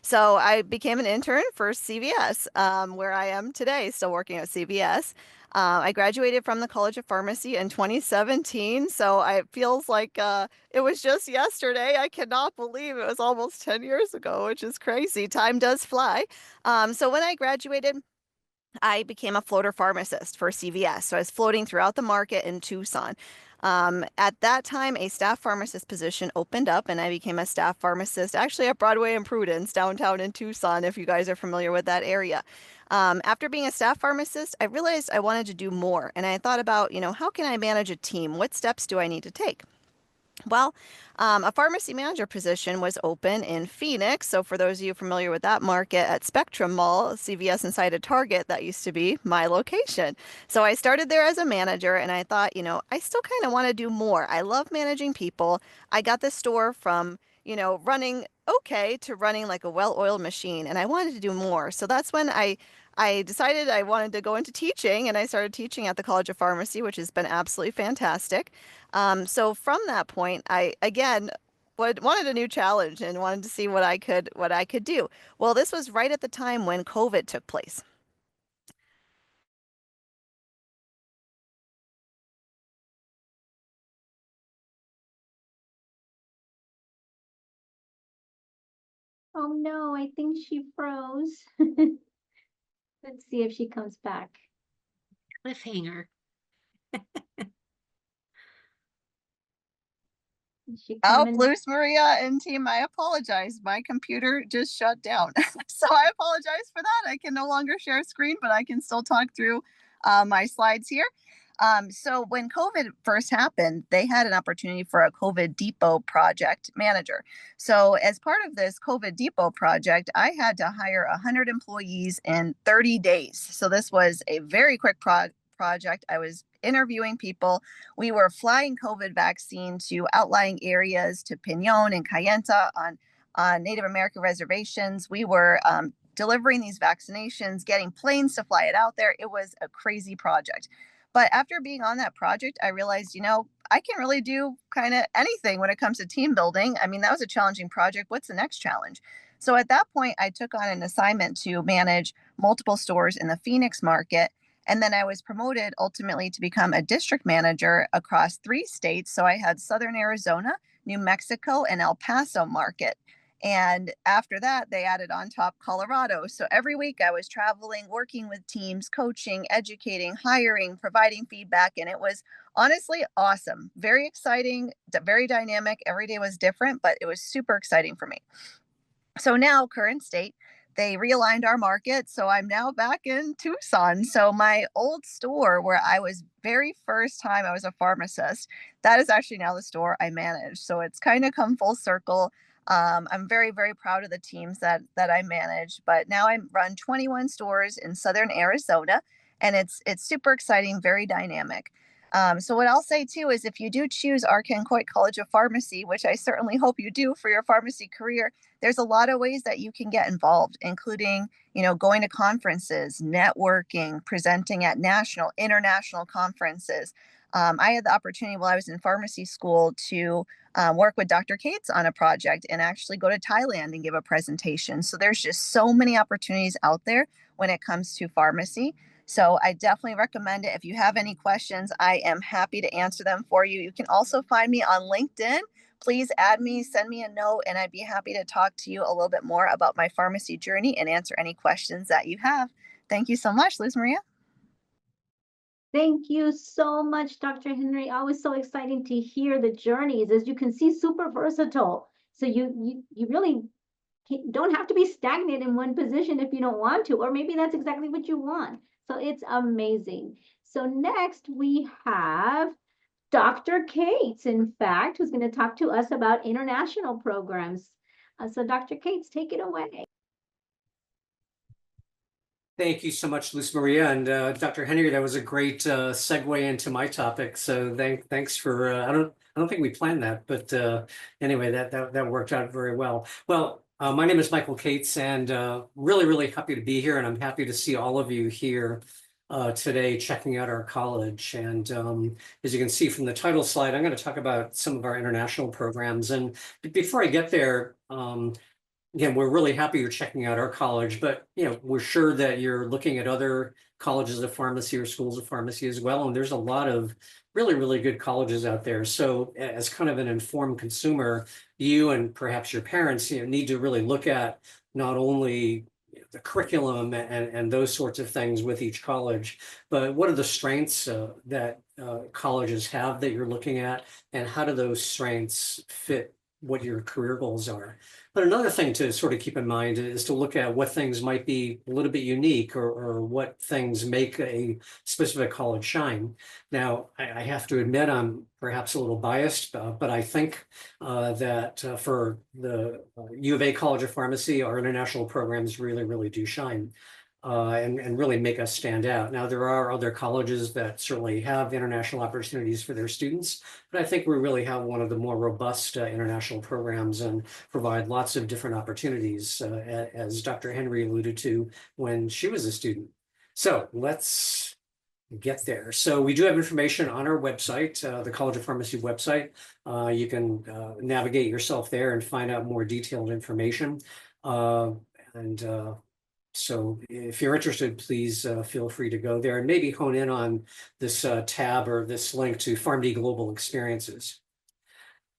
So I became an intern for CVS, where I am today, still working at CVS. I graduated from the College of Pharmacy in 2017, so it feels like it was just yesterday. I cannot believe it was almost 10 years ago, which is crazy. Time does fly. So when I graduated, I became a floater pharmacist for CVS. So I was floating throughout the market in Tucson. At that time, a staff pharmacist position opened up, and I became a staff pharmacist actually at Broadway and Prudence downtown in Tucson, if you guys are familiar with that area. After being a staff pharmacist, I realized I wanted to do more. And I thought about, how can I manage a team? What steps do I need to take? Well, a pharmacy manager position was open in Phoenix. So for those of you familiar with that market, at Spectrum Mall, CVS inside of Target, that used to be my location. So I started there as a manager, and I thought, I still kind of want to do more. I love managing people. I got this store from, running okay to running like a well-oiled machine, and I wanted to do more. So that's when I decided I wanted to go into teaching, and I started teaching at the College of Pharmacy, which has been absolutely fantastic. So from that point, I, again, wanted a new challenge and wanted to see what I could do. Well, this was right at the time when COVID took place. Oh no, I think she froze. Let's see if she comes back. Cliffhanger. Is she Oh, coming? Luz Maria and team, I apologize. My computer just shut down. So I apologize for that. I can no longer share a screen, but I can still talk through my slides here. So when COVID first happened, they had an opportunity for a COVID Depot project manager. So as part of this COVID Depot project, I had to hire 100 employees in 30 days. So this was a very quick project. I was interviewing people. We were flying COVID vaccine to outlying areas, to Pinon and Kayenta on Native American reservations. We were delivering these vaccinations, getting planes to fly it out there. It was a crazy project. But after being on that project, I realized, I can really do kind of anything when it comes to team building. I mean, that was a challenging project. What's the next challenge? So at that point, I took on an assignment to manage multiple stores in the Phoenix market. And then I was promoted ultimately to become a district manager across 3 states. So I had Southern Arizona, New Mexico, and El Paso market. And after that, they added on top Colorado. So every week I was traveling, working with teams, coaching, educating, hiring, providing feedback. And it was honestly awesome. Very exciting, very dynamic. Every day was different, but it was super exciting for me. So now, current state, they realigned our market. So I'm now back in Tucson. So my old store where I was very first time I was a pharmacist, that is actually now the store I manage. So it's kind of come full circle. I'm very, very proud of the teams that I manage, but now I run 21 stores in Southern Arizona, and it's super exciting, very dynamic. So what I'll say too is if you do choose Arkan Coit College of Pharmacy, which I certainly hope you do for your pharmacy career, there's a lot of ways that you can get involved, including, going to conferences, networking, presenting at national, international conferences. I had the opportunity while I was in pharmacy school to work with Dr. Cates on a project and actually go to Thailand and give a presentation. So there's just so many opportunities out there when it comes to pharmacy. So I definitely recommend it. If you have any questions, I am happy to answer them for you. You can also find me on LinkedIn. Please add me, send me a note, and I'd be happy to talk to you a little bit more about my pharmacy journey and answer any questions that you have. Thank you so much, Luz Maria. Thank you so much, Dr. Henry. Always so exciting to hear the journeys. As you can see, super versatile. So you really don't have to be stagnant in one position if you don't want to, or maybe that's exactly what you want. So it's amazing. So next we have Dr. Cates, in fact, who's going to talk to us about international programs. So Dr. Cates, take it away. Thank you so much, Luz Maria, and Dr. Henry. That was a great segue into my topic. So thanks for. I don't think we planned that, but anyway, that worked out very well. Well, my name is Michael Cates, and really happy to be here, and I'm happy to see all of you here today checking out our college. And as you can see from the title slide, I'm going to talk about some of our international programs. And before I get there. Again, we're really happy you're checking out our college, but we're sure that you're looking at other colleges of pharmacy or schools of pharmacy as well. And there's a lot of really good colleges out there. So as kind of an informed consumer, you and perhaps your parents need to really look at not only the curriculum and those sorts of things with each college, but what are the strengths that colleges have that you're looking at, and how do those strengths fit what your career goals are. But another thing to sort of keep in mind is to look at what things might be a little bit unique, or what things make a specific college shine. Now, I have to admit I'm perhaps a little biased, but I think that for the U of A College of Pharmacy, our international programs really do shine. And really make us stand out. Now, there are other colleges that certainly have international opportunities for their students, but I think we really have one of the more robust international programs and provide lots of different opportunities, as Dr. Henry alluded to when she was a student. So let's get there. So we do have information on our website, the College of Pharmacy website. You can navigate yourself there and find out more detailed information. So if you're interested, please feel free to go there and maybe hone in on this tab or this link to PharmD Global Experiences.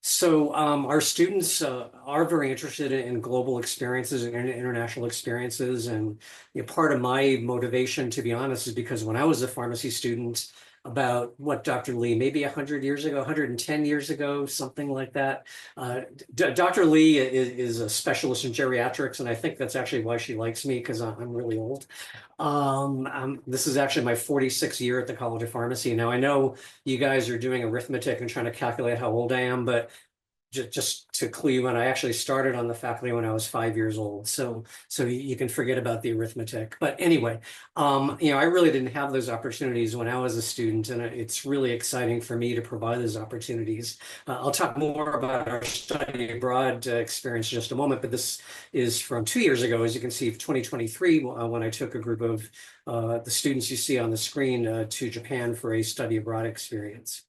So our students are very interested in global experiences and international experiences. And part of my motivation, to be honest, is because when I was a pharmacy student, about what, Dr. Lee, maybe 100 years ago, 110 years ago, something like that. Dr. Lee is a specialist in geriatrics, and I think that's actually why she likes me, because I'm really old. This is actually my 46th year at the College of Pharmacy. Now, I know you guys are doing arithmetic and trying to calculate how old I am, but just to clue you in, I actually started on the faculty when I was 5 years old. So you can forget about the arithmetic. But anyway, I really didn't have those opportunities when I was a student, and it's really exciting for me to provide those opportunities. I'll talk more about our study abroad experience in just a moment, but this is from 2 years ago, as you can see, 2023, when I took a group of the students you see on the screen to Japan for a study abroad experience.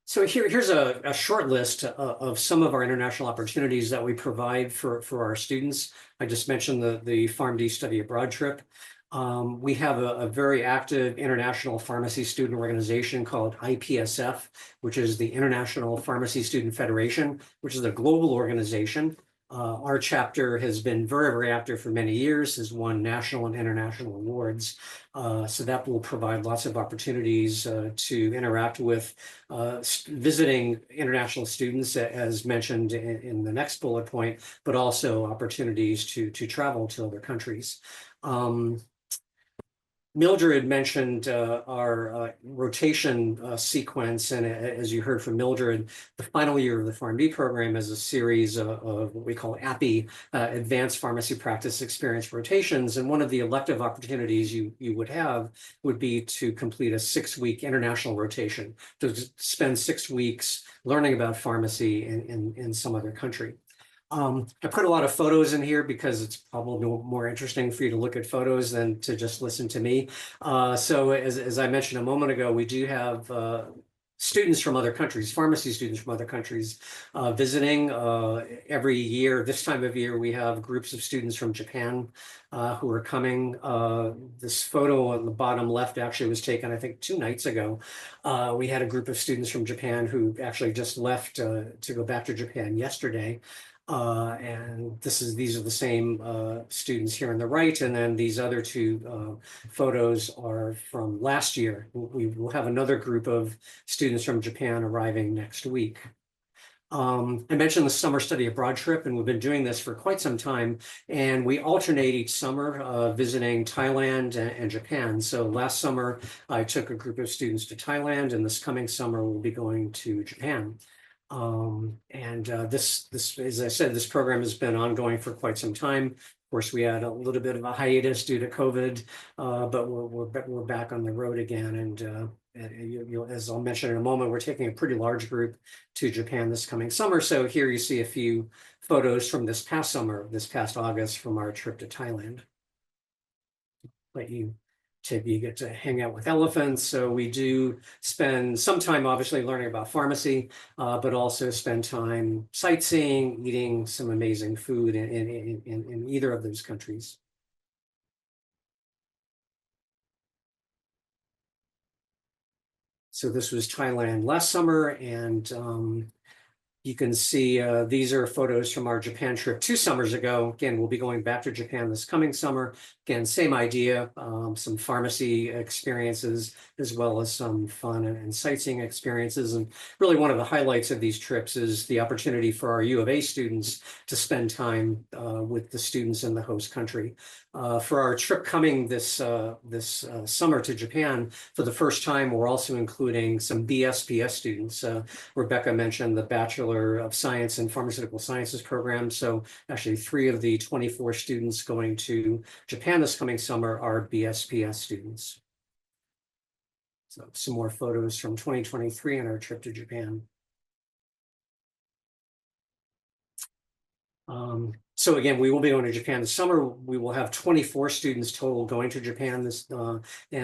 So here's a short list of some of our international opportunities that we provide for our students. I just mentioned the PharmD study abroad trip. We have a very active international pharmacy student organization called IPSF, which is the International Pharmacy Student Federation, which is a global organization. Our chapter has been very, very active for many years, has won national and international awards. So that will provide lots of opportunities to interact with visiting international students, as mentioned in the next bullet point, but also opportunities to travel to other countries. Mildred mentioned our rotation sequence, and as you heard from Mildred, the final year of the PharmD program is a series of what we call APPE, Advanced Pharmacy Practice Experience rotations, and one of the elective opportunities you would have would be to complete a 6-week international rotation, to spend 6 weeks learning about pharmacy in some other country. I put a lot of photos in here because it's probably more interesting for you to look at photos than to just listen to me. So as I mentioned a moment ago, we do have students from other countries, pharmacy students from other countries visiting every year. This time of year, we have groups of students from Japan who are coming. This photo on the bottom left actually was taken, I think, 2 nights ago. We had a group of students from Japan who actually just left to go back to Japan yesterday. And these are the same students here on the right, and then these other 2 photos are from last year. We will have another group of students from Japan arriving next week. I mentioned the summer study abroad trip, and we've been doing this for quite some time, and we alternate each summer visiting Thailand and Japan. So last summer, I took a group of students to Thailand, and this coming summer, we'll be going to Japan. This, as I said, this program has been ongoing for quite some time. Of course, we had a little bit of a hiatus due to COVID, but we're back on the road again. And as I'll mention in a moment, we're taking a pretty large group to Japan this coming summer. So here you see a few photos from this past summer, this past August, from our trip to Thailand. You get to hang out with elephants. So we do spend some time obviously learning about pharmacy, but also spend time sightseeing, eating some amazing food in either of those countries. So this was Thailand last summer, and you can see these are photos from our Japan trip 2 summers ago. Again, we'll be going back to Japan this coming summer. Again, same idea, some pharmacy experiences, as well as some fun and sightseeing experiences. And really one of the highlights of these trips is the opportunity for our U of A students to spend time with the students in the host country. For our trip coming this summer to Japan, for the first time, we're also including some BSPS students. Rebecca mentioned the Bachelor of Science in Pharmaceutical Sciences program. So actually 3 of the 24 students going to Japan this coming summer are BSPS students. So some more photos from 2023 on our trip to Japan. So again, we will be going to Japan this summer. We will have 24 students total going to Japan and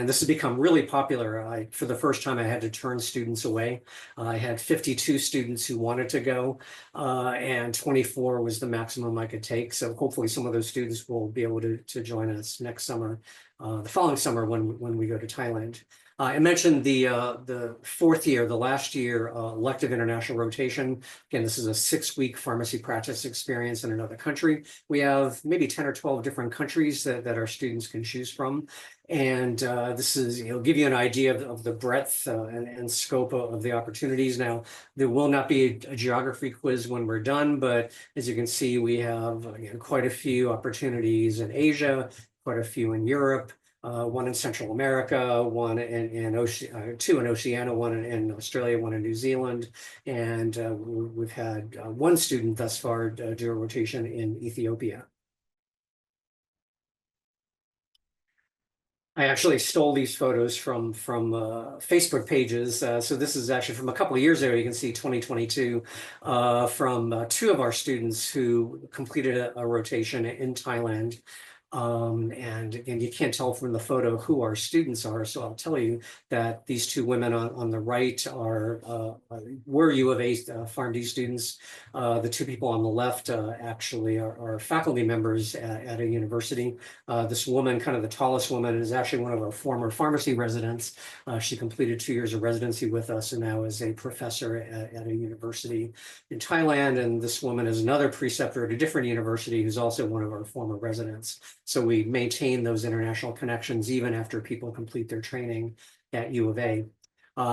this has become really popular. For the first time, I had to turn students away. I had 52 students who wanted to go, and 24 was the maximum I could take. So hopefully some of those students will be able to join us next summer, the following summer when we go to Thailand. I mentioned the fourth year, the last year, elective international rotation. Again, this is a 6-week pharmacy practice experience in another country. We have maybe 10 or 12 different countries that our students can choose from. And this is, give you an idea of the breadth and scope of the opportunities. Now, there will not be a geography quiz when we're done, but as you can see, we have, again, quite a few opportunities in Asia, quite a few in Europe. One in Central America, one two in Oceania, one in Australia, one in New Zealand, and we've had one student thus far do a rotation in Ethiopia. I actually stole these photos from Facebook pages. So this is actually from a couple of years ago. You can see 2022 from 2 of our students who completed a rotation in Thailand. And again, you can't tell from the photo who our students are. So I'll tell you that these 2 women on the right were U of A PharmD students. The 2 people on the left actually are faculty members at a university. This woman, kind of the tallest woman, is actually one of our former pharmacy residents. She completed 2 years of residency with us and now is a professor at a university in Thailand. And this woman is another preceptor at a different university who's also one of our former residents. So we maintain those international connections even after people complete their training at U of A.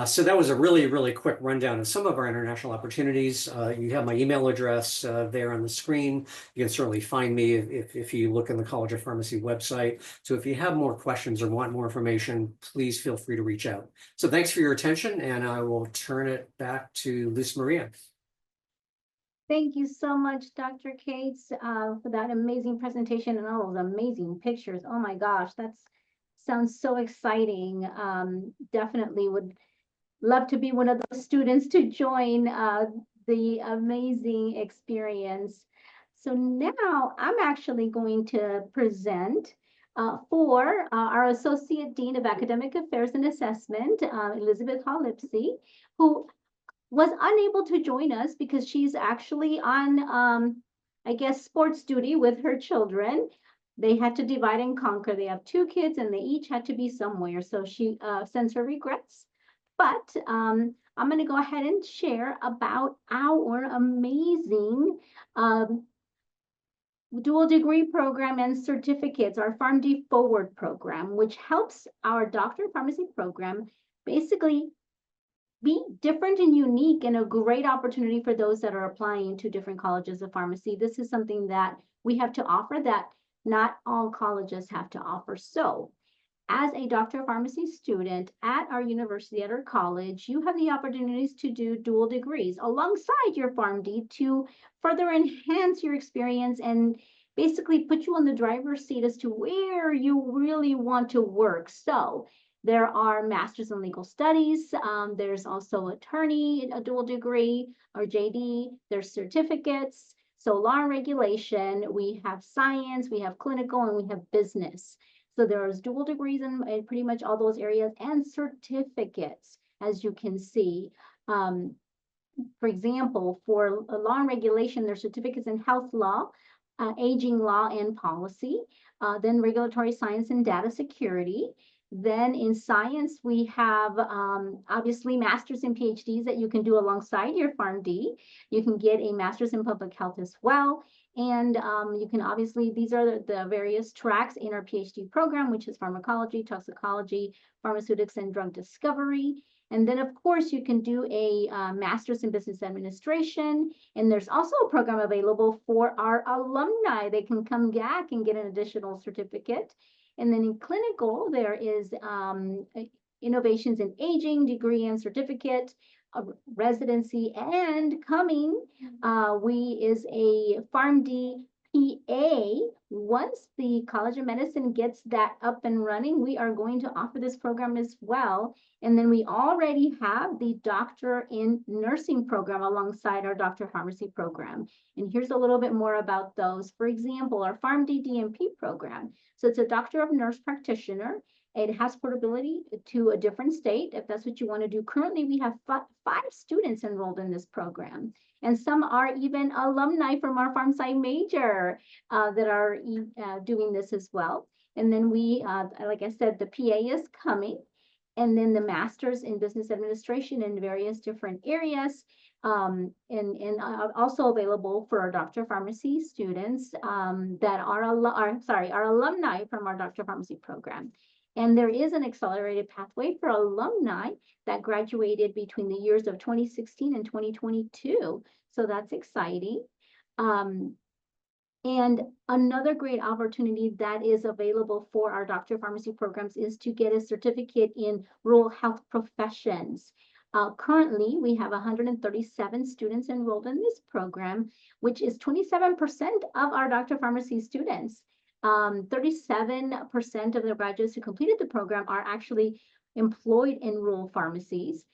So that was a really, really quick rundown of some of our international opportunities. You have my email address there on the screen. You can certainly find me if you look in the College of Pharmacy website. So if you have more questions or want more information, please feel free to reach out. So thanks for your attention, and I will turn it back to Luz Maria. Thank you so much, Dr. Cates, for that amazing presentation and all those amazing pictures. Oh my gosh, that sounds so exciting. Definitely would love to be one of those students to join the amazing experience. So now I'm actually going to present for our Associate Dean of Academic Affairs and Assessment, Elizabeth Hall-Lipsey, who was unable to join us because she's actually on, I guess, sports duty with her children. They had to divide and conquer. They have 2 kids and they each had to be somewhere. So she sends her regrets. But I'm going to go ahead and share about our amazing dual degree program and certificates, our PharmD Forward program, which helps our doctor of pharmacy program basically be different and unique and a great opportunity for those that are applying to different colleges of pharmacy. This is something that we have to offer that not all colleges have to offer. So as a doctor of pharmacy student at our university, at our college, you have the opportunities to do dual degrees alongside your PharmD to further enhance your experience and basically put you on the driver's seat as to where you really want to work. So there are masters in legal studies. There's also attorney, a dual degree or JD. There's certificates. So law and regulation, we have science, we have clinical, and we have business. So there's dual degrees in pretty much all those areas and certificates, as you can see. For example, for law and regulation, there's certificates in health law, aging law and policy, then regulatory science and data security. Then in science, we have obviously masters and PhDs that you can do alongside your PharmD. You can get a master's in public health as well. And you can obviously, these are the various tracks in our PhD program, which is pharmacology, toxicology, pharmaceutics, and drug discovery. And then, of course, you can do a master's in business administration. And there's also a program available for our alumni. They can come back and get an additional certificate. And then in clinical, there is innovations in aging, degree and certificate, residency, and coming is a PharmD PA, once the College of Medicine gets that up and running, we are going to offer this program as well. And then we already have the Doctor in Nursing program alongside our Doctor of Pharmacy program. And here's a little bit more about those. For example, our PharmD DNP program. So it's a Doctor of Nurse Practitioner. It has portability to a different state if that's what you want to do. Currently, we have 5 students enrolled in this program. And some are even alumni from our PharmSci major that are doing this as well. And then we, like I said, the PA is coming. And then the Masters in Business Administration in various different areas. And also available for our Doctor of Pharmacy students that are alumni from our Doctor of Pharmacy program. And there is an accelerated pathway for alumni that graduated between the years of 2016 and 2022. So that's exciting. And another great opportunity that is available for our Doctor of Pharmacy programs is to get a certificate in rural health professions. Currently, we have 137 students enrolled in this program, which is 27% of our Doctor of Pharmacy students. 37% of the graduates who completed the program are actually employed in rural pharmacies.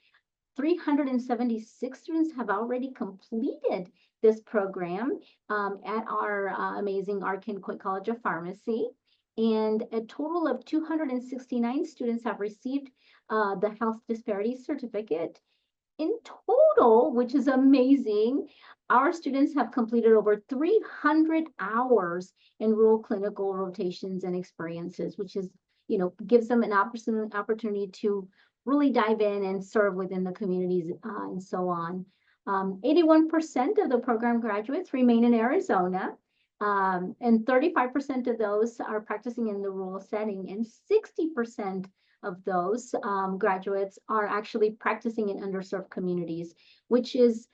376 students have already completed this program at our amazing Arkin Coit College of Pharmacy. And a total of 269 students have received the Health Disparity Certificate. In total, which is amazing, our students have completed over 300 hours in rural clinical rotations and experiences, which is, gives them an opportunity to really dive in and serve within the communities and so on. 81% of the program graduates remain in Arizona, and 35% of those are practicing in the rural setting, and 60% of those graduates are actually practicing in underserved communities, which is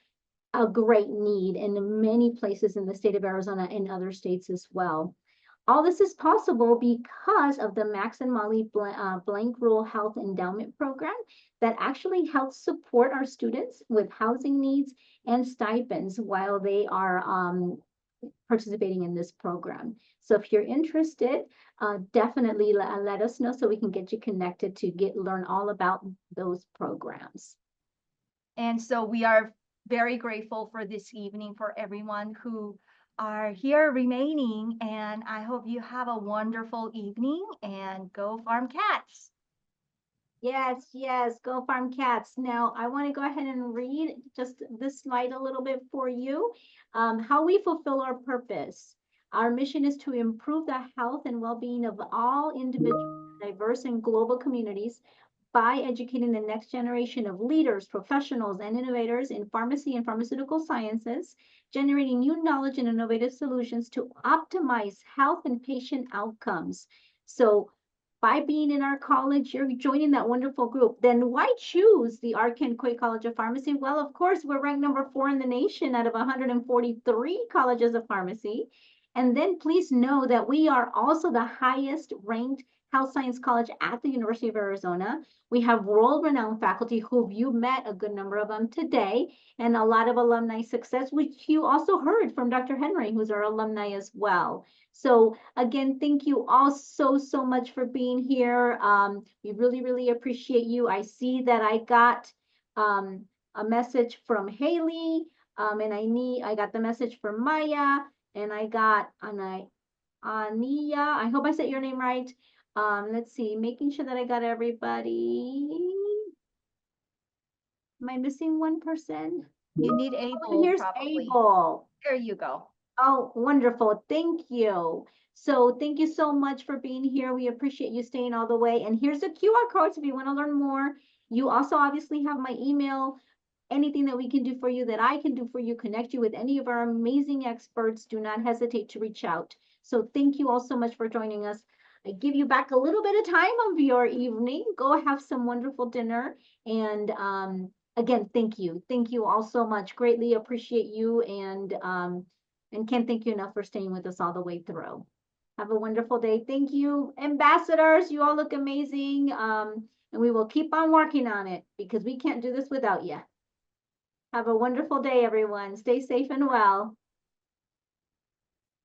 a great need in many places in the state of Arizona and other states as well. All this is possible because of the Max and Molly Blank Rural Health Endowment Program that actually helps support our students with housing needs and stipends while they are participating in this program. So if you're interested, definitely let us know so we can get you connected to learn all about those programs. And so we are very grateful for this evening for everyone who are here remaining. And I hope you have a wonderful evening and go farm cats. Yes, go farm cats. Now, I want to go ahead and read just this slide a little bit for you. How we fulfill our purpose. Our mission is to improve the health and well-being of all individuals, diverse and global communities by educating the next generation of leaders, professionals, and innovators in pharmacy and pharmaceutical sciences, generating new knowledge and innovative solutions to optimize health and patient outcomes. So by being in our college, you're joining that wonderful group. Then why choose the Arkin Coit College of Pharmacy? Well, of course, we're ranked number 4 in the nation out of 143 colleges of pharmacy. And then please know that we are also the highest ranked health science college at the University of Arizona. We have world-renowned faculty who you met, a good number of them today, and a lot of alumni success, which you also heard from Dr. Henry, who's our alumni as well. So again, thank you all so much for being here. We really, really appreciate you. I see that I got a message from Haley, and I got the message from Maya, and I got Ania. I hope I said your name right. Let's see, making sure that I got everybody. Am I missing one person? You need Abel. Here's probably. Abel. There you go. Oh, wonderful. Thank you. So thank you so much for being here. We appreciate you staying all the way. And here's the QR code if you want to learn more. You also obviously have my email. Anything that we can do for you, that I can do for you, connect you with any of our amazing experts, do not hesitate to reach out. So thank you all so much for joining us. I give you back a little bit of time of your evening. Go have some wonderful dinner. And again, thank you. Thank you all so much. Greatly appreciate you, and can't thank you enough for staying with us all the way through. Have a wonderful day. Thank you, ambassadors. You all look amazing. And we will keep on working on it because we can't do this without you. Have a wonderful day, everyone. Stay safe and well.